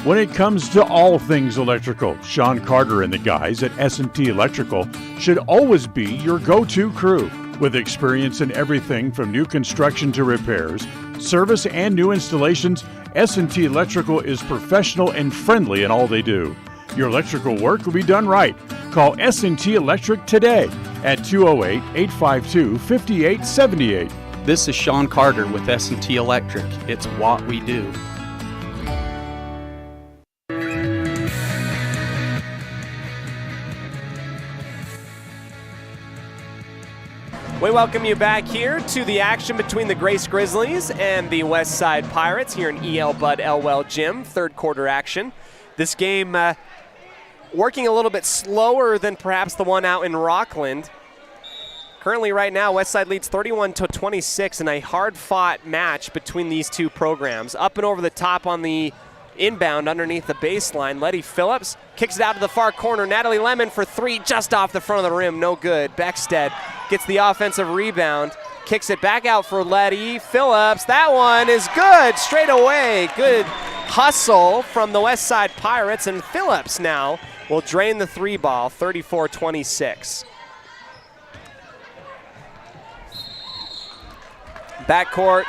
When it comes to all things electrical, Sean Carter and the guys at S&T Electrical should always be your go-to crew. With experience in everything from new construction to repairs, service, and new installations, S&T Electrical is professional and friendly in all they do. Your electrical work will be done right. Call S&T Electric today at 208-852-5878. This is Sean Carter with S&T Electric. It's what we do. We welcome you back here to the action between the Grace Grizzlies and the West Side Pirates here in E.L. Bud Elwell Gym, third quarter action. This game working a little bit slower than perhaps the one out in Rockland. Currently right now, West Side leads 31-26 in a hard-fought match between these two programs. Up and over the top on the inbound underneath the baseline, Letty Phillips kicks it out to the far corner. Natalie Lemon for three, just off the front of the rim, no good. Beckstead gets the offensive rebound, kicks it back out for Letty Phillips. That one is good, straight away. Good hustle from the West Side Pirates, and Phillips now will drain the three ball, 34-26. Backcourt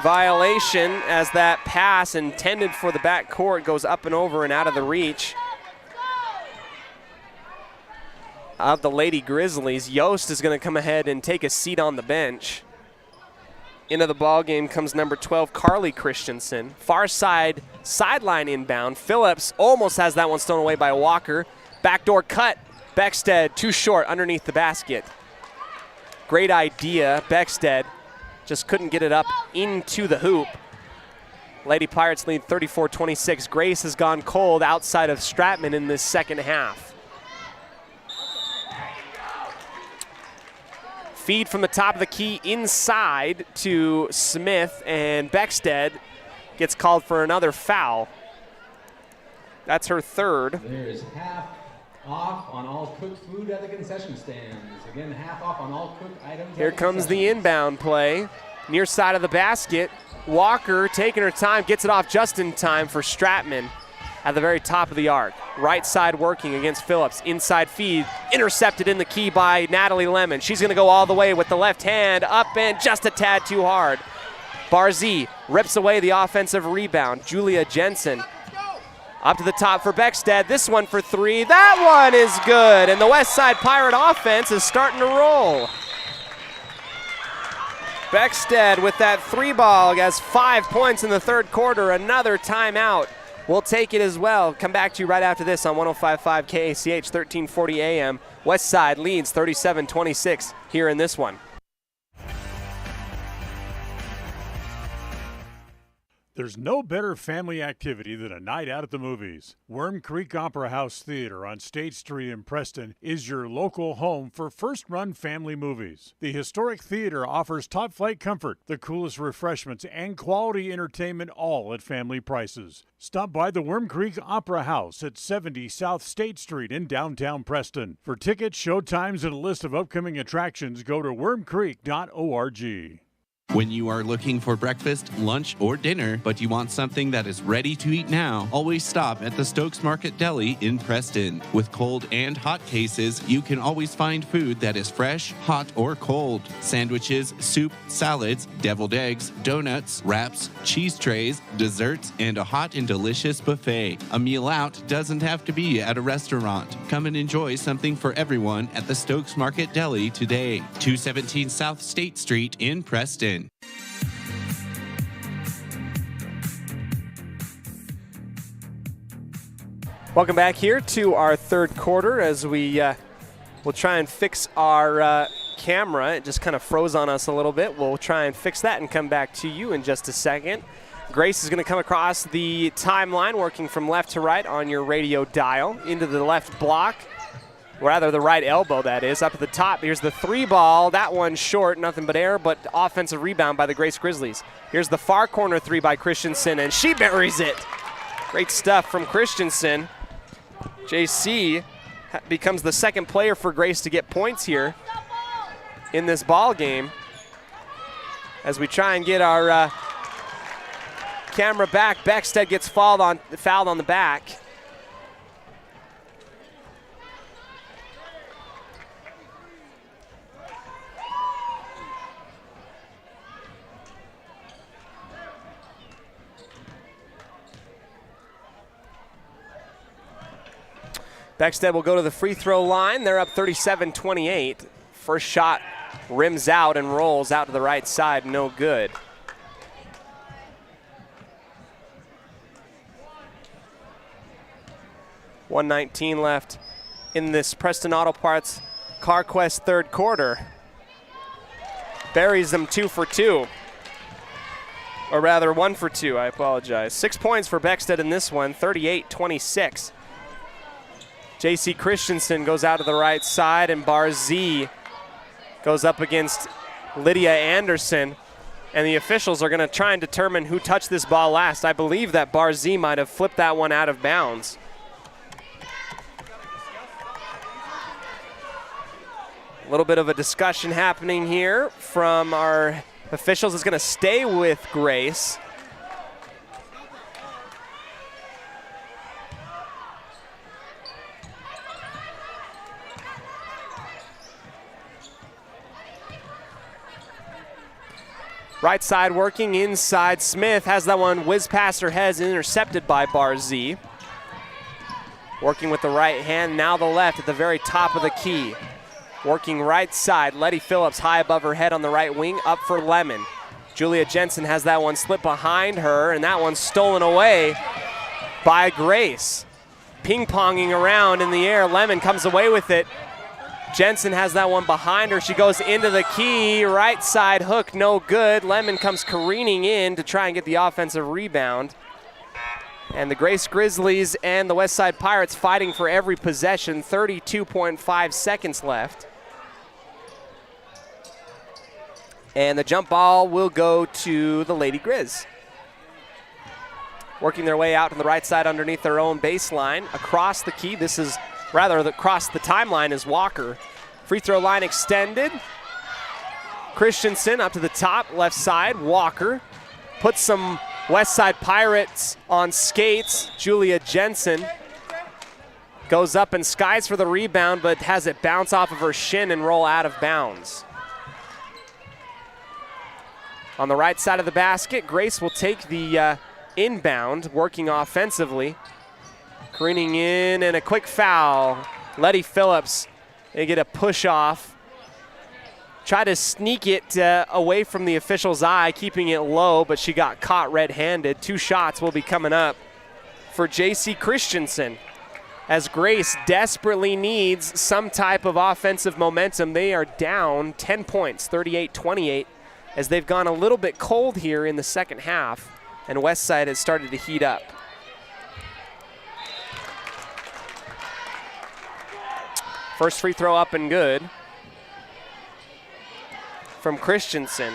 violation as that pass intended for the backcourt goes up and over and out of the reach of the Lady Grizzlies. Yost is going to come ahead and take a seat on the bench. Into the ball game comes number 12, Carly Christensen. Far side, sideline inbound. Phillips almost has that one stolen away by Walker. Backdoor cut. Beckstead too short underneath the basket. Great idea. Beckstead just couldn't get it up into the hoop. Lady Pirates lead 34-26. Grace has gone cold outside of Stratman in this second half. Feed from the top of the key inside to Smith, and Beckstead gets called for another foul. That's her third. There's half off on all cooked food at the concession stands. Again, half off on all cooked items. Here comes the inbound play. Near side of the basket. Walker taking her time, gets it off just in time for Stratman. at the very top of the arc. Right side working against Phillips. Inside feed, intercepted in the key by Natalie Lemon. She's going to go all the way with the left hand, up and just a tad too hard. Barzee rips away the offensive rebound. Julia Jensen up to the top for Beckstead. This one for three. That one is good, and the West Side Pirate offense is starting to roll. Beckstead with that three ball has 5 points in the third quarter. Another timeout. We'll take it as well. Come back to you right after this on 105.5 KACH, 1340 AM. West Side leads 37-26 here in this one. There's no better family activity than a night out at the movies. Worm Creek Opera House Theater on State Street in Preston is your local home for first-run family movies. The historic theater offers top-flight comfort, the coolest refreshments, and quality entertainment, all at family prices. Stop by the Worm Creek Opera House at 70 South State Street in downtown Preston. For tickets, showtimes, and a list of upcoming attractions, go to wormcreek.org. When you are looking for breakfast, lunch, or dinner, but you want something that is ready to eat now, always stop at the Stokes Market Deli in Preston. With cold and hot cases, you can always find food that is fresh, hot, or cold. Sandwiches, soup, salads, deviled eggs, donuts, wraps, cheese trays, desserts, and a hot and delicious buffet. A meal out doesn't have to be at a restaurant. Come and enjoy something for everyone at the Stokes Market Deli today. 217 South State Street in Preston. Welcome back here to our third quarter as we will try and fix our camera. It just kind of froze on us a little bit. We'll try and fix that and come back to you in just a second. Grace is going to come across the timeline, working from left to right on your radio dial into the left block. Rather, the right elbow, that is. Up at the top, here's the three ball. That one's short, nothing but air, but offensive rebound by the Grace Grizzlies. Here's the far corner three by Christensen, and she buries it. Great stuff from Christensen. JC becomes the second player for Grace to get points here in this ball game. As we try and get our camera back, Beckstead gets fouled on the back. Beckstead will go to the free throw line. They're up 37-28. First shot rims out and rolls out to the right side. No good. .119 left in this Preston Auto Parts CarQuest third quarter. Buries them 2 for 2. Or rather 1 for 2, I apologize. 6 points for Beckstead in this one, 38-26. JC Christensen goes out to the right side, and Barzee goes up against Lydia Anderson. And the officials are going to try and determine who touched this ball last. I believe that Barzee might have flipped that one out of bounds. A little bit of a discussion happening here from our officials. It's going to stay with Grace. Right side working inside. Smith has that one whiz past her head, intercepted by Barzee. Working with the right hand, now the left at the very top of the key. Working right side, Letty Phillips high above her head on the right wing, up for Lemon. Julia Jensen has that one slip behind her, and that one's stolen away by Grace. Ping-ponging around in the air, Lemon comes away with it. Jensen has that one behind her. She goes into the key, right side hook, no good. Lemon comes careening in to try and get the offensive rebound. And the Grace Grizzlies and the Westside Pirates fighting for every possession, 32.5 seconds left. And the jump ball will go to the Lady Grizz. Working their way out to the right side underneath their own baseline. Across the key, this is rather across the timeline is Walker. Free throw line extended. Christensen up to the top, left side. Walker puts some Westside Pirates on skates. Julia Jensen goes up and skies for the rebound, but has it bounce off of her shin and roll out of bounds. On the right side of the basket, Grace will take the inbound, working offensively. Careening in and a quick foul. Letty Phillips, they get a push off. Try to sneak it away from the official's eye, keeping it low, but she got caught red-handed. 2 shots will be coming up for J.C. Christensen, as Grace desperately needs some type of offensive momentum. They are down 10 points, 38-28, as they've gone a little bit cold here in the second half, and Westside has started to heat up. First free throw up and good from Christensen.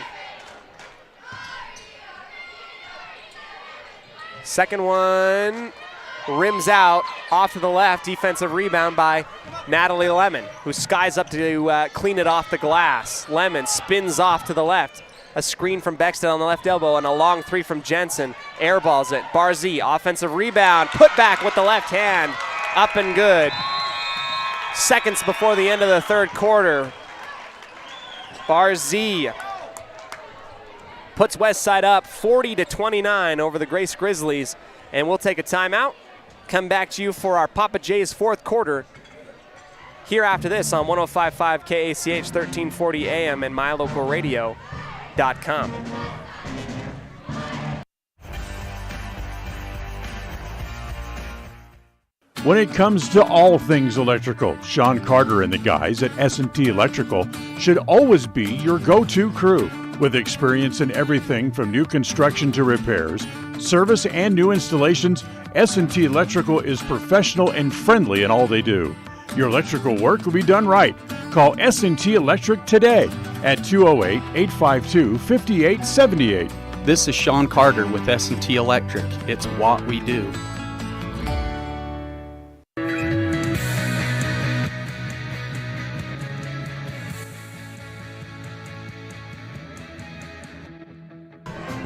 Second one rims out off to the left. Defensive rebound by Natalie Lemon, who skies up to clean it off the glass. Lemon spins off to the left. A screen from Bexted on the left elbow and a long 3 from Jensen. Airballs it. Barzee, offensive rebound. Put back with the left hand. Up and good. Seconds before the end of the third quarter. Barzee puts Westside up 40-29 over the Grace Grizzlies. And we'll take a timeout. Come back to you for our Papa J's fourth quarter here after this on 105.5 KACH 1340 AM and mylocalradio.com. When it comes to all things electrical, Sean Carter and the guys at S&T Electrical should always be your go-to crew. With experience in everything from new construction to repairs, service, and new installations, S&T Electrical is professional and friendly in all they do. Your electrical work will be done right. Call S&T Electric today at 208-852-5878. This is Sean Carter with S&T Electric. It's what we do.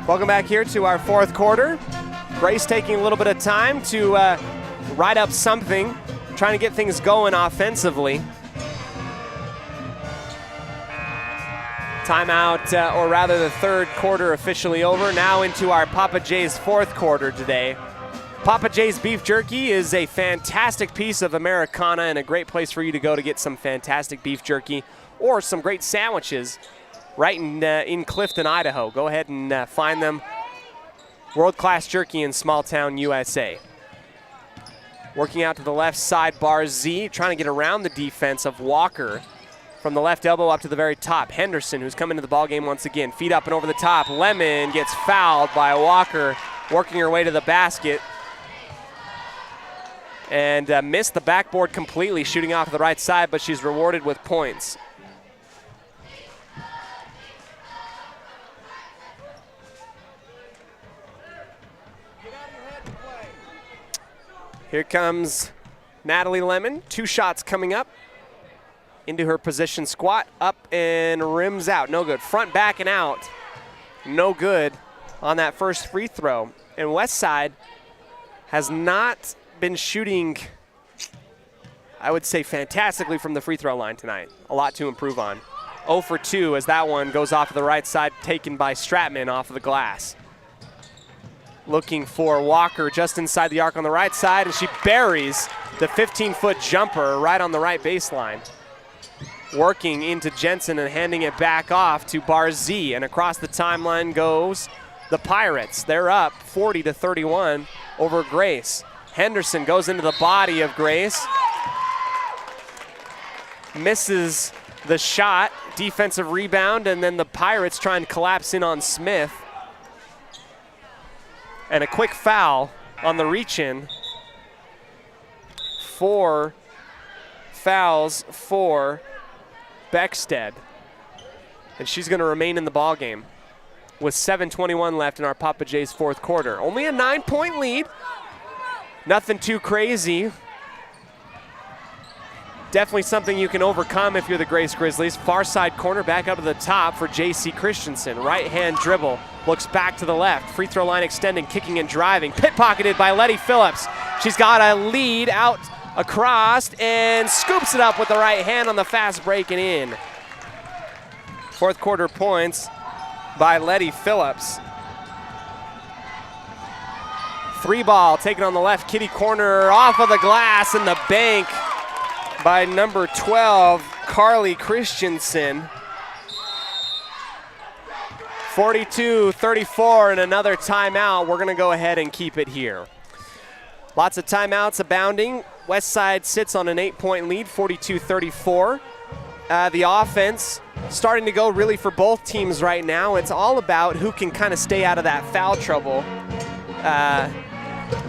Welcome back here to our fourth quarter. Grace taking a little bit of time to write up something, trying to get things going offensively. Timeout, or rather the third quarter officially over. Now into our Papa J's fourth quarter today. Papa J's Beef Jerky is a fantastic piece of Americana and a great place for you to go to get some fantastic beef jerky or some great sandwiches right in Clifton, Idaho. Go ahead and find them. World-class jerky in small town USA. Working out to the left side, Barzee trying to get around the defense of Walker. From the left elbow up to the very top, Henderson, who's come into the ballgame once again. Feet up and over the top. Lemon gets fouled by Walker, working her way to the basket. And missed the backboard completely, shooting off to the right side, but she's rewarded with points. Here comes Natalie Lemon. 2 shots coming up. Into her position squat, up and rims out. No good. Front, back, and out. No good on that first free throw. And Westside has not been shooting, I would say, fantastically from the free throw line tonight. A lot to improve on. 0 for 2 as that one goes off to the right side, taken by Stratman off of the glass. Looking for Walker just inside the arc on the right side, and she buries the 15-foot jumper right on the right baseline. Working into Jensen and handing it back off to Barzee, and across the timeline goes the Pirates. They're up 40-31 over Grace. Henderson goes into the body of Grace. Misses the shot, defensive rebound, and then the Pirates trying to collapse in on Smith. And a quick foul on the reach-in. 4 fouls for Bexted. And she's going to remain in the ballgame with 7:21 left in our Papa J's fourth quarter. Only a 9-point lead. Nothing too crazy. definitely something you can overcome if you're the Grace Grizzlies. Far side corner, back up to the top for J.C. Christensen. Right hand dribble, looks back to the left. Free throw line extending, kicking and driving. Pit-pocketed by Letty Phillips. She's got a lead out across and scoops it up with the right hand on the fast break and in. Fourth quarter points by Letty Phillips. 3 ball taken on the left kitty corner, off of the glass in the bank by number 12, Carly Christensen. 42-34 and another timeout. We're gonna go ahead and keep it here. Lots of timeouts abounding. West Side sits on an 8-point lead, 42-34. The offense starting to go really for both teams right now. It's all about who can kind of stay out of that foul trouble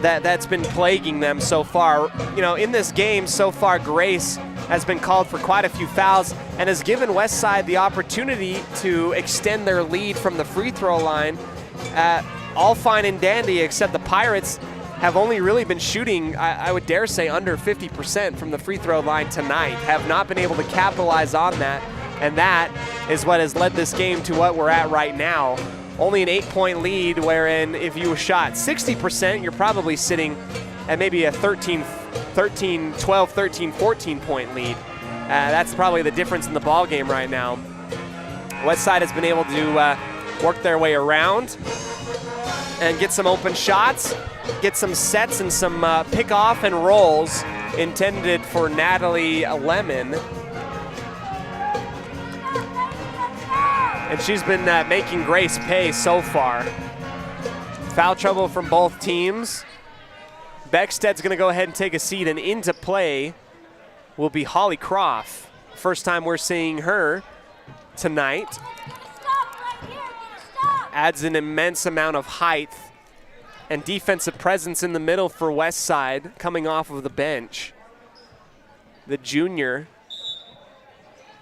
that's been plaguing them so far. You know, in this game so far, Grace has been called for quite a few fouls and has given West Side the opportunity to extend their lead from the free throw line. All fine and dandy, except the Pirates have only really been shooting, I would dare say, under 50% from the free throw line tonight. Have not been able to capitalize on that, and that is what has led this game to what we're at right now. Only an 8-point lead, wherein if you shot 60%, you're probably sitting at maybe a 12, 13, 14-point lead. That's probably the difference in the ball game right now. West Side has been able to work their way around and get some open shots, get some sets and some pick-off and rolls intended for Natalie Lemon. And she's been making Grace pay so far. Foul trouble from both teams. Becksted's gonna go ahead and take a seat, and into play will be Holly Croft. First time we're seeing her tonight. Adds an immense amount of height and defensive presence in the middle for West Side coming off of the bench. The junior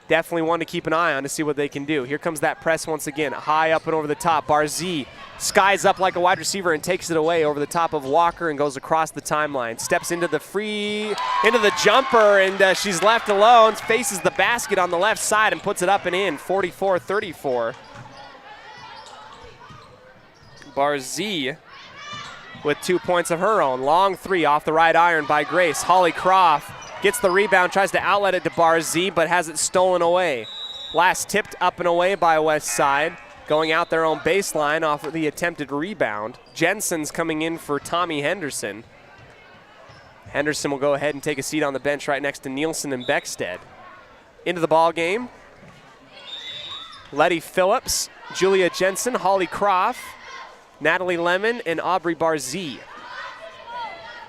definitely one to keep an eye on to see what they can do. Here comes that press once again, high up and over the top. Barzee skies up like a wide receiver and takes it away over the top of Walker and goes across the timeline. Steps into the jumper, and she's left alone. Faces the basket on the left side and puts it up and in, 44-34. Barzee with 2 points of her own. Long three off the right iron by Grace. Holly Croft gets the rebound, tries to outlet it to Barzee, but has it stolen away. Last tipped up and away by West Side, going out their own baseline off of the attempted rebound. Jensen's coming in for Tommy Henderson. Henderson will go ahead and take a seat on the bench right next to Nielsen and Becksted. Into the ball game, Letty Phillips, Julia Jensen, Holly Croft, Natalie Lemon, and Aubrey Barzee.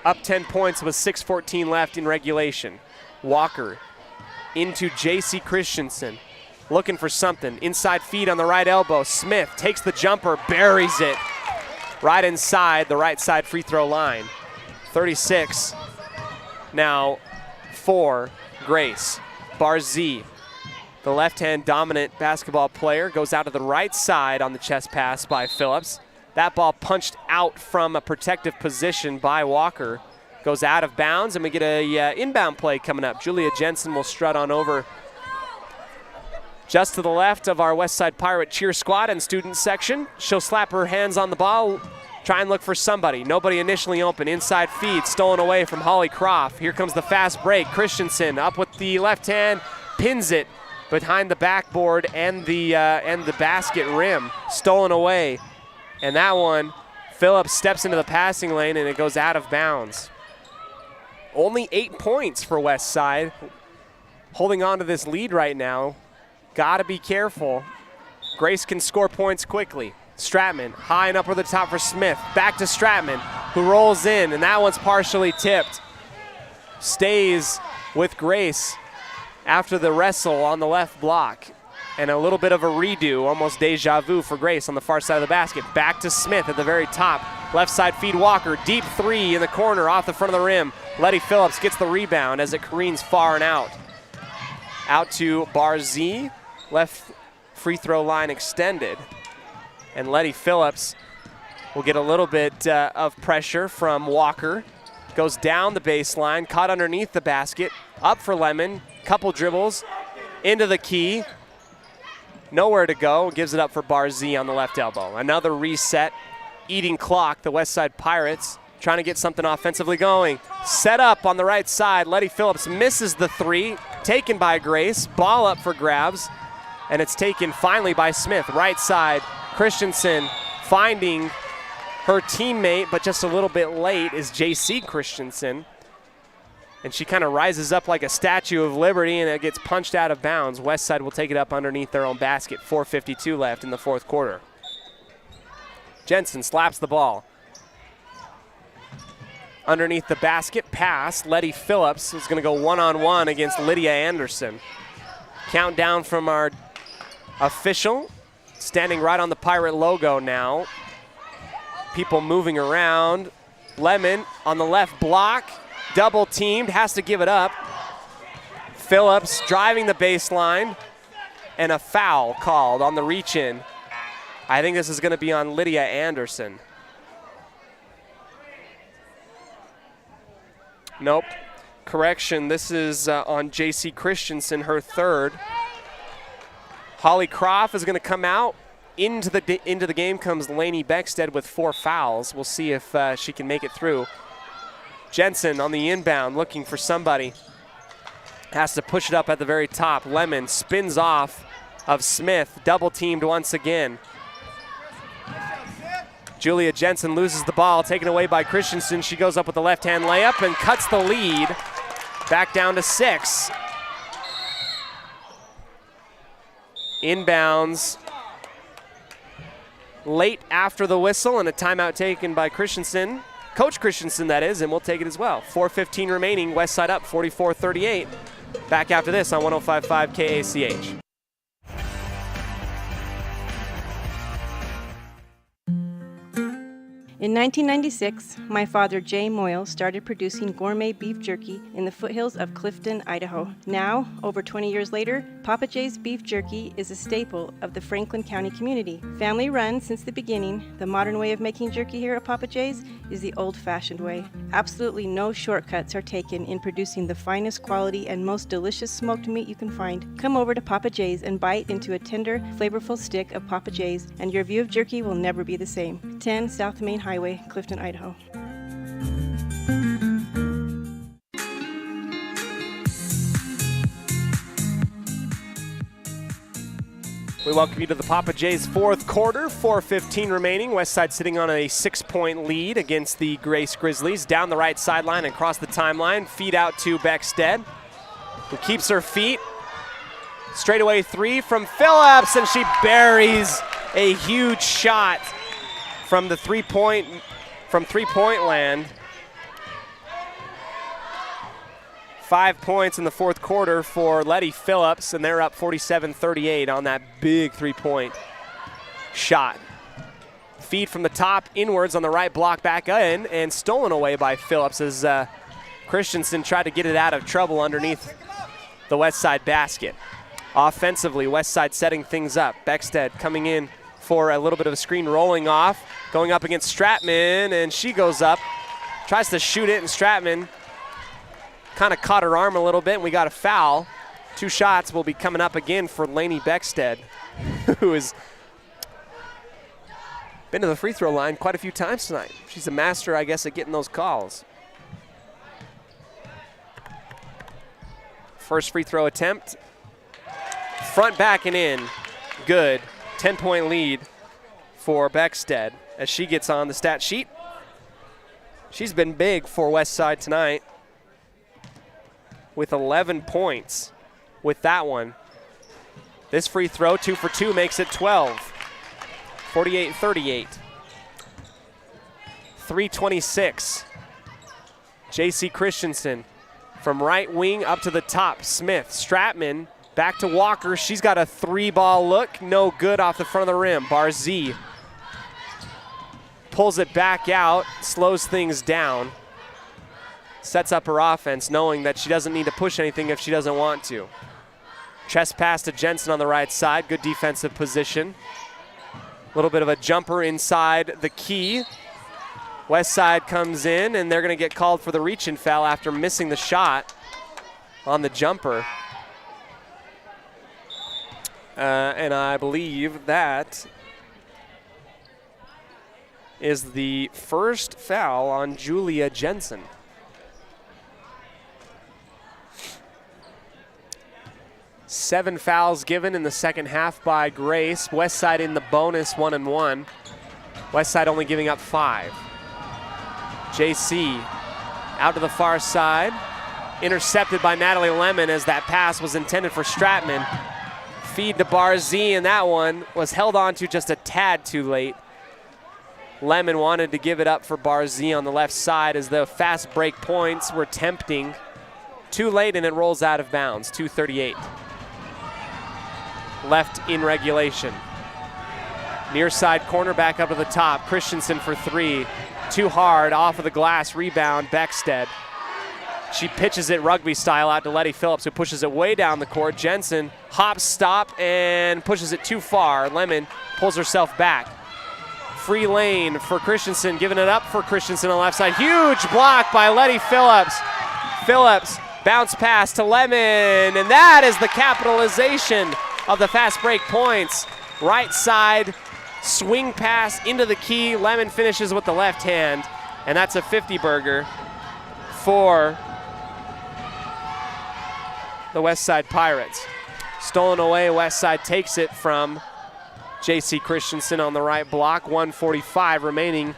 Up 10 points with 6:14 left in regulation. Walker into J.C. Christensen, looking for something. Inside feed on the right elbow. Smith takes the jumper, buries it right inside the right side free throw line. 36 now for Grace. Barzee, the left-hand dominant basketball player, goes out to the right side on the chest pass by Phillips. That ball punched out from a protective position by Walker. Goes out of bounds, and we get a inbound play coming up. Julia Jensen will strut on over just to the left of our West Side Pirate cheer squad and student section. She'll slap her hands on the ball, try and look for somebody. Nobody initially open. Inside feed, stolen away from Holly Croft. Here comes the fast break. Christensen up with the left hand, pins it behind the backboard and the basket rim. Stolen away. And that one, Phillips steps into the passing lane and it goes out of bounds. Only 8 points for West Side. Holding on to this lead right now. Gotta be careful. Grace can score points quickly. Stratman, high and up over the top for Smith. Back to Stratman, who rolls in, and that one's partially tipped. Stays with Grace after the wrestle on the left block. And a little bit of a redo, almost deja vu for Grace on the far side of the basket. Back to Smith at the very top. Left side feed Walker, deep three in the corner off the front of the rim. Letty Phillips gets the rebound as it careens far and out. Out to Barzee, left free throw line extended. And Letty Phillips will get a little bit of pressure from Walker. Goes down the baseline, caught underneath the basket, up for Lemon, couple dribbles, into the key. Nowhere to go, gives it up for Barzee on the left elbow. Another reset, eating clock, the Westside Pirates trying to get something offensively going. Set up on the right side, Letty Phillips misses the three, taken by Grace, ball up for grabs, and it's taken finally by Smith. Right side, Christensen finding her teammate, but just a little bit late is J.C. Christensen. And she kind of rises up like a Statue of Liberty, and it gets punched out of bounds. Westside will take it up underneath their own basket. 4:52 left in the fourth quarter. Jensen slaps the ball. Underneath the basket, pass. Letty Phillips is going to go one-on-one against Lydia Anderson. Countdown from our official, standing right on the Pirate logo now. People moving around. Lemon on the left block. Double teamed, has to give it up. Phillips driving the baseline, and a foul called on the reach in. I think this is going to be on Lydia Anderson. Nope. Correction, this is on J.C. Christensen, her third. Holly Croft is going to come out. Into the game comes Lainey Beckstead with 4 fouls. We'll see if she can make it through. Jensen on the inbound looking for somebody. Has to push it up at the very top. Lemon spins off of Smith. Double teamed once again. Julia Jensen loses the ball, taken away by Christensen. She goes up with the left-hand layup and cuts the lead. Back down to 6. Inbounds. Late after the whistle, and a timeout taken by Christensen. Coach Christensen, that is, and we'll take it as well. 4:15 remaining, Westside up 44-38. Back after this on 105.5 KACH. In 1996, my father, Jay Moyle, started producing gourmet beef jerky in the foothills of Clifton, Idaho. Now, over 20 years later, Papa Jay's beef jerky is a staple of the Franklin County community. Family run since the beginning, the modern way of making jerky here at Papa Jay's is the old-fashioned way. Absolutely no shortcuts are taken in producing the finest quality and most delicious smoked meat you can find. Come over to Papa Jay's and bite into a tender, flavorful stick of Papa Jay's, and your view of jerky will never be the same. 10 South Main Highway, Clifton, Idaho. We welcome you to the Papa Jay's fourth quarter, 4:15 remaining. Westside sitting on a 6-point lead against the Grace Grizzlies. Down the right sideline and across the timeline. Feed out to Beckstead, who keeps her feet. Straightaway 3 from Phillips, and she buries a huge shot from the three-point land. 5 points in the fourth quarter for Letty Phillips, and they're up 47-38 on that big three-point shot. Feed from the top inwards on the right block back in, and stolen away by Phillips as Christensen tried to get it out of trouble underneath the Westside basket. Offensively, Westside setting things up. Beckstead coming in for a little bit of a screen, rolling off, going up against Stratman, and she goes up, tries to shoot it, and Stratman kind of caught her arm a little bit, and we got a foul. 2 shots will be coming up again for Lainey Beckstead, who has been to the free throw line quite a few times tonight. She's a master, I guess, at getting those calls. First free throw attempt. Front, back, and in. Good. 10-point lead for Beckstead as she gets on the stat sheet. She's been big for Westside tonight with 11 points with that one. This free throw, 2 for 2, makes it 12. 48-38. 3:26. J.C. Christensen from right wing up to the top. Smith, Stratman, back to Walker. She's got a 3-ball look. No good off the front of the rim. Barzee pulls it back out, slows things down. Sets up her offense knowing that she doesn't need to push anything if she doesn't want to. Chest pass to Jensen on the right side. Good defensive position. A little bit of a jumper inside the key. West Side comes in, and they're going to get called for the reach-in foul after missing the shot on the jumper. And I believe that is the first foul on Julia Jensen. Seven fouls given in the second half by Grace. West Side in the bonus 1-1. West Side only giving up 5. JC out to the far side. Intercepted by Natalie Lemon as that pass was intended for Stratman. Feed to Barzee, and that one was held on to just a tad too late. Lemon wanted to give it up for Barzee on the left side as the fast break points were tempting. Too late, and it rolls out of bounds, 2:38. Left in regulation. Near side corner back up to the top. Christensen for 3. Too hard, off of the glass, rebound, Beckstead. She pitches it rugby style out to Letty Phillips, who pushes it way down the court. Jensen hops, stop, and pushes it too far. Lemon pulls herself back. Free lane for Christensen, giving it up for Christensen on the left side. Huge block by Letty Phillips. Phillips, bounce pass to Lemon, and that is the capitalization of the fast break points. Right side, swing pass into the key. Lemon finishes with the left hand, and that's a 50-burger for the West Side Pirates. Stolen away, West Side takes it from J.C. Christensen on the right block. 1:45 remaining,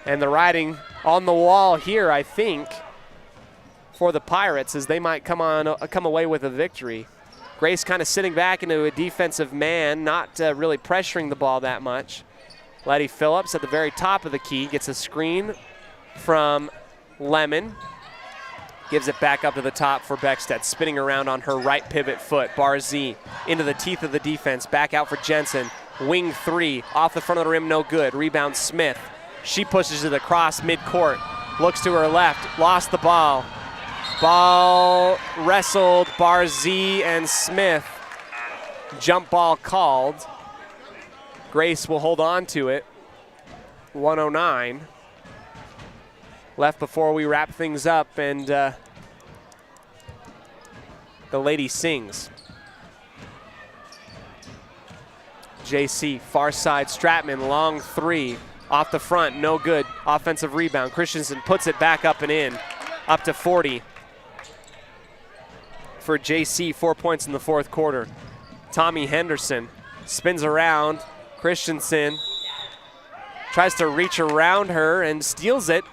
and the writing on the wall here, I think, for the Pirates, as they might come away with a victory. Grace kind of sitting back into a defensive man, not really pressuring the ball that much. Letty Phillips at the very top of the key gets a screen from Lemon. Gives it back up to the top for Beckstead, spinning around on her right pivot foot. Barzee into the teeth of the defense, back out for Jensen. Wing 3, off the front of the rim, no good. Rebound Smith. She pushes it across midcourt, looks to her left, lost the ball. Ball wrestled, Barzee and Smith. Jump ball called. Grace will hold on to it. 1:09 left before we wrap things up, and the lady sings. JC, far side, Stratman, long 3. Off the front, no good. Offensive rebound. Christensen puts it back up and in. Up to 40. For JC, 4 points in the fourth quarter. Tommy Henderson spins around. Christensen tries to reach around her and steals it.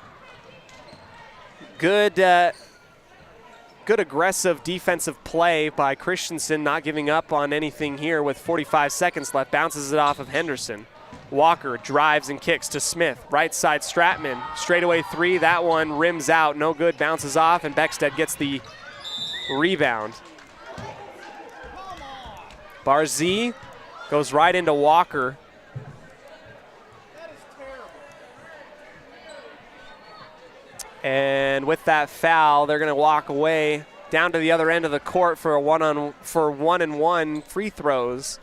Good aggressive defensive play by Christensen, not giving up on anything here with 45 seconds left. Bounces it off of Henderson. Walker drives and kicks to Smith. Right side, Stratman. Straightaway 3. That one rims out. No good. Bounces off, and Beckstead gets the rebound. Barzee goes right into Walker. And with that foul, they're going to walk away down to the other end of the court for a one-and-one free throws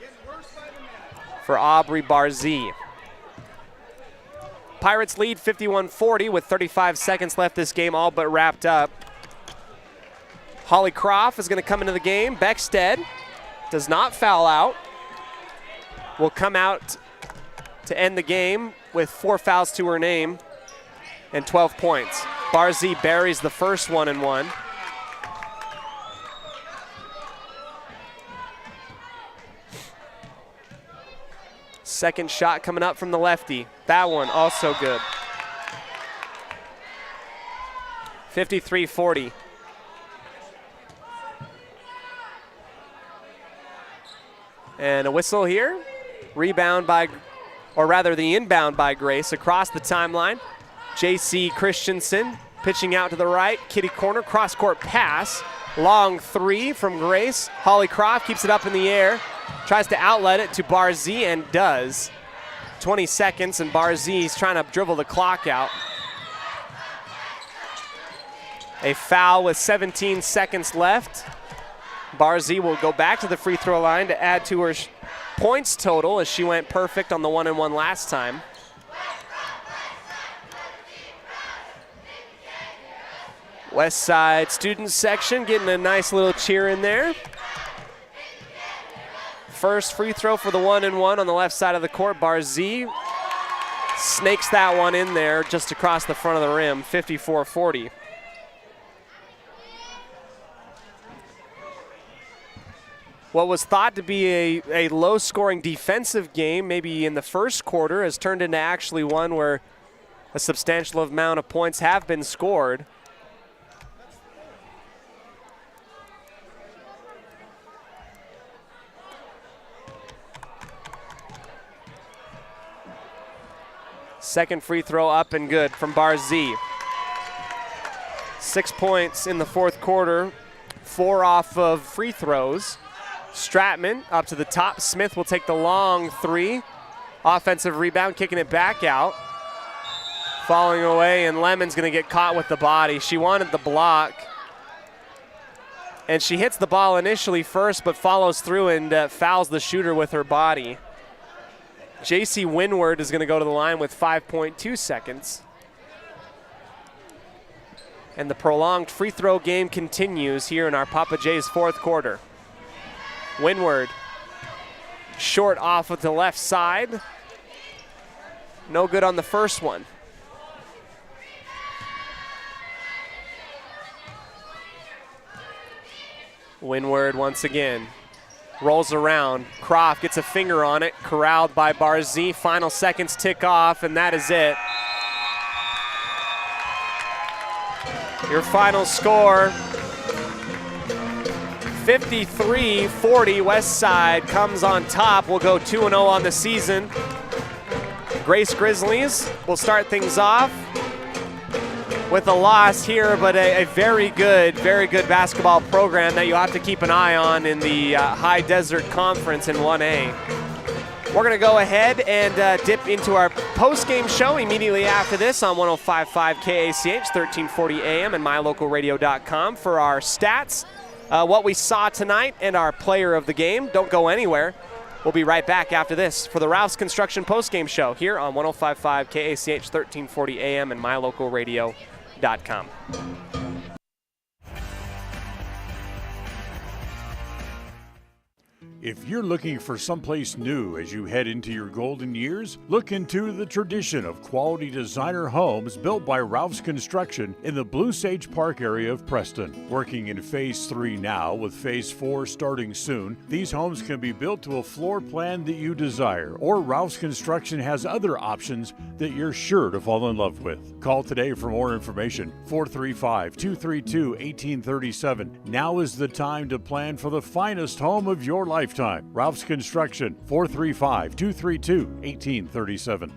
for Aubrey Barzee. Pirates lead 51-40 with 35 seconds left this game, all but wrapped up. Holly Croft is going to come into the game. Beckstead does not foul out. Will come out to end the game with 4 fouls to her name and 12 points. Barzee buries the first 1-and-1. Second shot coming up from the lefty. That one also good. 53-40. And a whistle here. Rebound by, or rather the inbound by Grace across the timeline. J.C. Christensen pitching out to the right. Kitty corner, cross-court pass. Long 3 from Grace. Holly Croft keeps it up in the air. Tries to outlet it to Barzee and does. 20 seconds, and Barzee's trying to dribble the clock out. A foul with 17 seconds left. Barzee will go back to the free throw line to add to her points total as she went perfect on the 1-and-1 last time. West Side student section getting a nice little cheer in there. First free throw for the 1-and-1 on the left side of the court. Barzee snakes that one in there just across the front of the rim, 54-40. What was thought to be a low-scoring defensive game, maybe in the first quarter, has turned into actually one where a substantial amount of points have been scored. Second free throw up and good from Barzee. 6 points in the fourth quarter, 4 off of free throws. Stratman up to the top. Smith will take the long three. Offensive rebound, kicking it back out. Falling away, and Lemon's going to get caught with the body. She wanted the block. And she hits the ball initially first, but follows through and fouls the shooter with her body. JC Windward is going to go to the line with 5.2 seconds. And the prolonged free throw game continues here in our Papa J's fourth quarter. Windward, short off with the left side. No good on the first one. Windward once again. Rolls around. Croft gets a finger on it. Corralled by Barzee. Final seconds tick off, and that is it. Your final score, 53-40. West Side comes on top. We'll go 2-0 on the season. Grace Grizzlies will start things off with a loss here, but a very good basketball program that you have to keep an eye on in the High Desert Conference in 1A. We're going to go ahead and dip into our post-game show immediately after this on 105.5 KACH, 1340 AM, and mylocalradio.com for our stats, what we saw tonight, and our player of the game. Don't go anywhere. We'll be right back after this for the Ralph's Construction post-game show here on 105.5 KACH, 1340 AM, and mylocalradio.com. If you're looking for someplace new as you head into your golden years, look into the tradition of quality designer homes built by Ralph's Construction in the Blue Sage Park area of Preston. Working in Phase 3 now, with Phase 4 starting soon, these homes can be built to a floor plan that you desire, or Ralph's Construction has other options that you're sure to fall in love with. Call today for more information, 435-232-1837. Now is the time to plan for the finest home of your lifetime. Ralph's Construction, 435-232-1837.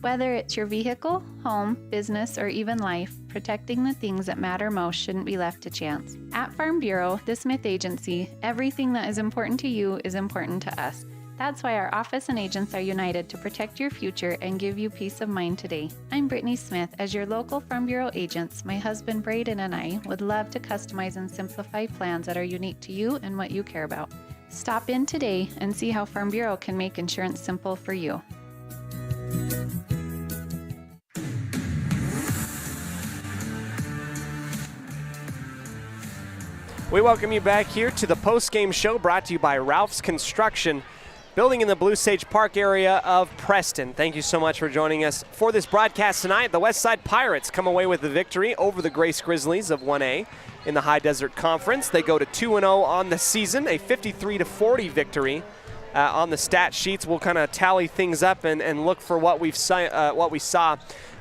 Whether it's your vehicle, home, business, or even life, protecting the things that matter most shouldn't be left to chance. At Farm Bureau, the Smith Agency, everything that is important to you is important to us. That's why our office and agents are united to protect your future and give you peace of mind today. I'm Brittany Smith. As your local Farm Bureau agents, my husband Braden and I would love to customize and simplify plans that are unique to you and what you care about. Stop in today and see how Farm Bureau can make insurance simple for you. We welcome you back here to the post-game show brought to you by Ralph's Construction, building in the Blue Sage Park area of Preston. Thank you so much for joining us for this broadcast tonight. The West Side Pirates come away with the victory over the Grace Grizzlies of 1A in the High Desert Conference. They go to 2-0 on the season, a 53-40 victory. On the stat sheets, we'll kind of tally things up and look for what we saw.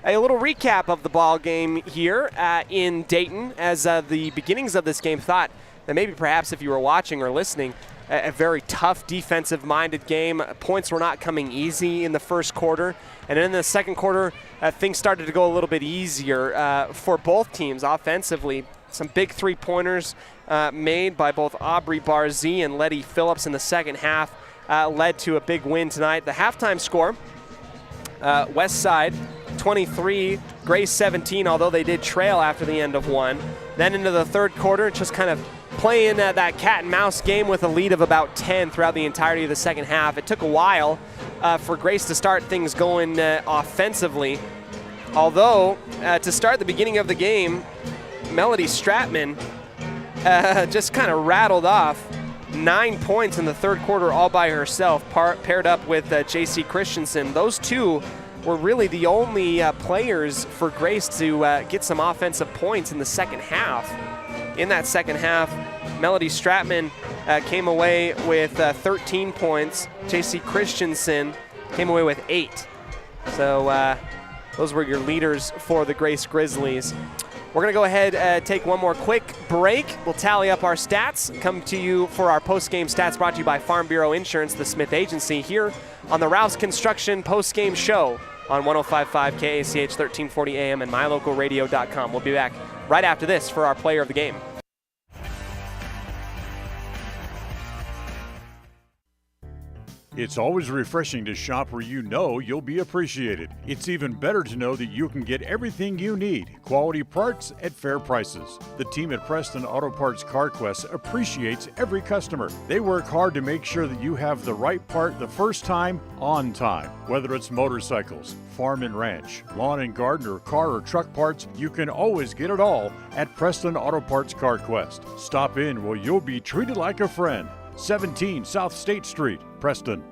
A little recap of the ball game here in Dayton, as the beginnings of this game thought that maybe perhaps if you were watching or listening, a very tough defensive-minded game. Points were not coming easy in the first quarter. And in the second quarter, things started to go a little bit easier for both teams offensively. Some big three-pointers made by both Aubrey Barzee and Letty Phillips in the second half led to a big win tonight. The halftime score, West Side 23, Grace 17, although they did trail after the end of one. Then into the third quarter, just kind of playing that cat and mouse game with a lead of about 10 throughout the entirety of the second half. It took a while for Grace to start things going offensively. Although, to start the beginning of the game, Melody Stratman just kind of rattled off 9 points in the third quarter all by herself, paired up with J.C. Christensen. Those two were really the only players for Grace to get some offensive points in the second half. In that second half, Melody Stratman came away with 13 points. J.C. Christensen came away with 8. So those were your leaders for the Grace Grizzlies. We're going to go ahead and take one more quick break. We'll tally up our stats, come to you for our post-game stats brought to you by Farm Bureau Insurance, the Smith Agency, here on the Rouse Construction post-game show on 105.5 KACH 1340 AM and mylocalradio.com. We'll be back right after this for our player of the game. It's always refreshing to shop where you know you'll be appreciated. It's even better to know that you can get everything you need, quality parts at fair prices. The team at Preston Auto Parts CarQuest appreciates every customer. They work hard to make sure that you have the right part the first time, on time. Whether it's motorcycles, farm and ranch, lawn and garden, or car or truck parts, you can always get it all at Preston Auto Parts CarQuest. Stop in where you'll be treated like a friend. 17 South State Street, Preston.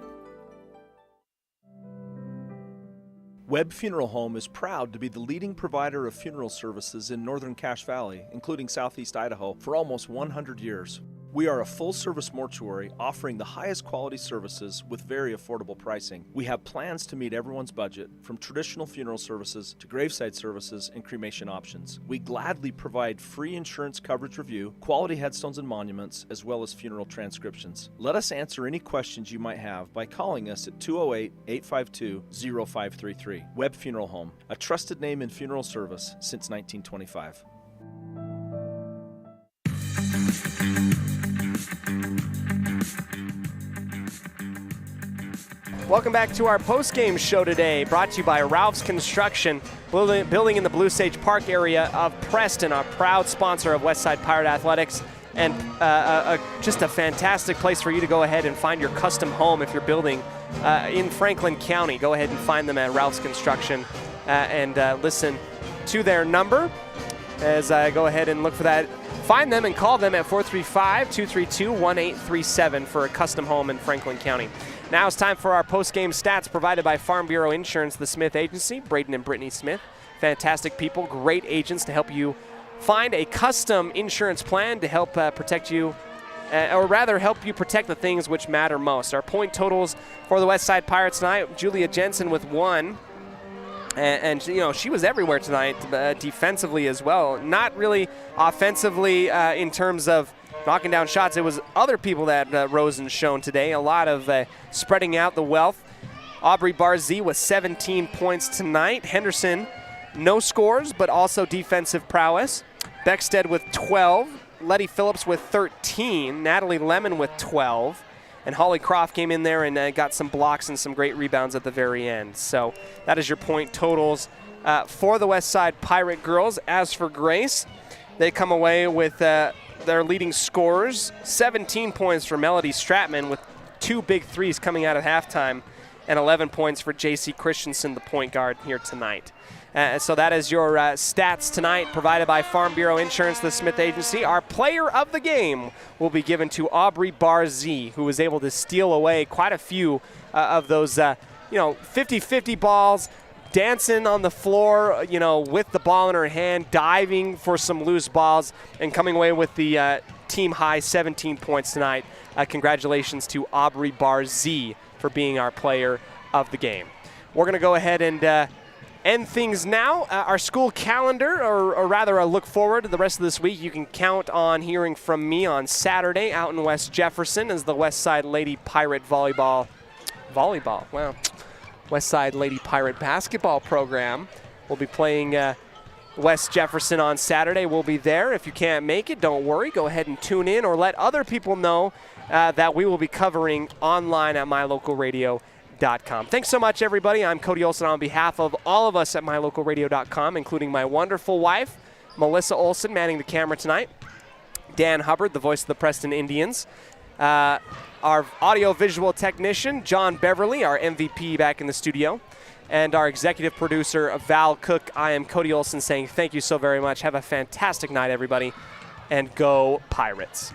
Webb Funeral Home is proud to be the leading provider of funeral services in northern Cache Valley, including southeast Idaho, for almost 100 years. We are a full-service mortuary offering the highest quality services with very affordable pricing. We have plans to meet everyone's budget, from traditional funeral services to graveside services and cremation options. We gladly provide free insurance coverage review, quality headstones and monuments, as well as funeral transcriptions. Let us answer any questions you might have by calling us at 208-852-0533. Webb Funeral Home, a trusted name in funeral service since 1925. Welcome back to our post-game show today, brought to you by Ralph's Construction, building in the Blue Sage Park area of Preston, our proud sponsor of Westside Pirate Athletics, and just a fantastic place for you to go ahead and find your custom home if you're building in Franklin County. Go ahead and find them at Ralph's Construction and listen to their number as I go ahead and look for that. Find them and call them at 435-232-1837 for a custom home in Franklin County. Now it's time for our post-game stats provided by Farm Bureau Insurance, the Smith Agency. Braden and Brittany Smith, fantastic people, great agents to help you find a custom insurance plan to help protect you, or rather help you protect the things which matter most. Our point totals for the Westside Pirates tonight: Julia Jensen with 1. And you know, she was everywhere tonight, defensively as well. Not really offensively in terms of knocking down shots. It was other people that rose and shone today. A lot of spreading out the wealth. Aubrey Barzee with 17 points tonight. Henderson, no scores, but also defensive prowess. Beckstead with 12. Letty Phillips with 13. Natalie Lemon with 12. And Holly Croft came in there and got some blocks and some great rebounds at the very end. So that is your point totals for the Westside Pirate girls. As for Grace, they come away with their leading scorers. 17 points for Melody Stratman with 2 big threes coming out at halftime, and 11 points for J.C. Christensen, the point guard here tonight. So that is your stats tonight, provided by Farm Bureau Insurance, the Smith Agency. Our player of the game will be given to Aubrey Barzee, who was able to steal away quite a few of those 50-50 balls, dancing on the floor, with the ball in her hand, diving for some loose balls, and coming away with the team high 17 points tonight. Congratulations to Aubrey Barzee for being our player of the game. We're going to go ahead and end things now. Our school calendar, or rather a look forward to the rest of this week, you can count on hearing from me on Saturday out in West Jefferson as the Westside Lady Pirate Westside Lady Pirate basketball program will be playing West Jefferson on Saturday. We'll be there. If you can't make it, don't worry. Go ahead and tune in or let other people know that we will be covering online at mylocalradio.com. Thanks so much, everybody. I'm Cody Olsen on behalf of all of us at mylocalradio.com, including my wonderful wife, Melissa Olsen, manning the camera tonight, Dan Hubbard, the voice of the Preston Indians, our audio-visual technician, John Beverly, our MVP back in the studio, and our executive producer, Val Cook. I am Cody Olsen saying thank you so very much. Have a fantastic night, everybody, and go Pirates.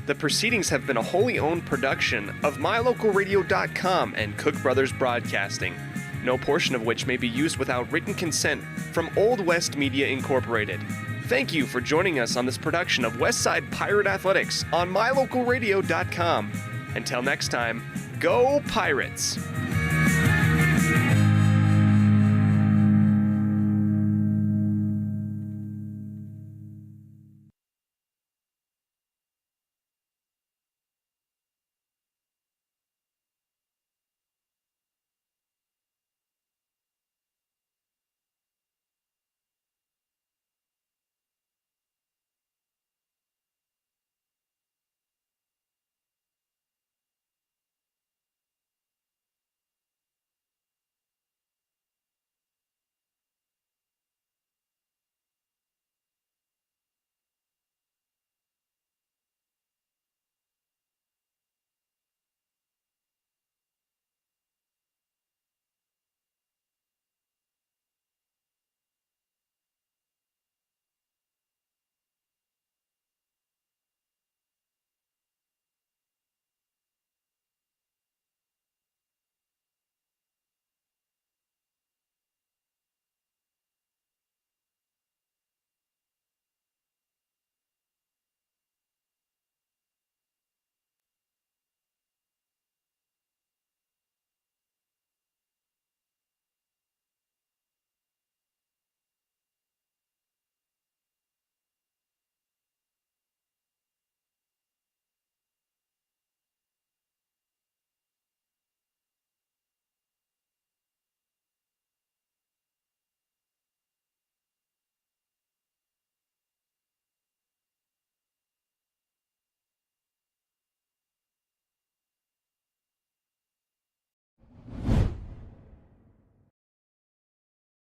The proceedings have been a wholly owned production of MyLocalRadio.com and Cook Brothers Broadcasting, no portion of which may be used without written consent from Old West Media Incorporated. Thank you for joining us on this production of Westside Pirate Athletics on MyLocalRadio.com. Until next time, go Pirates!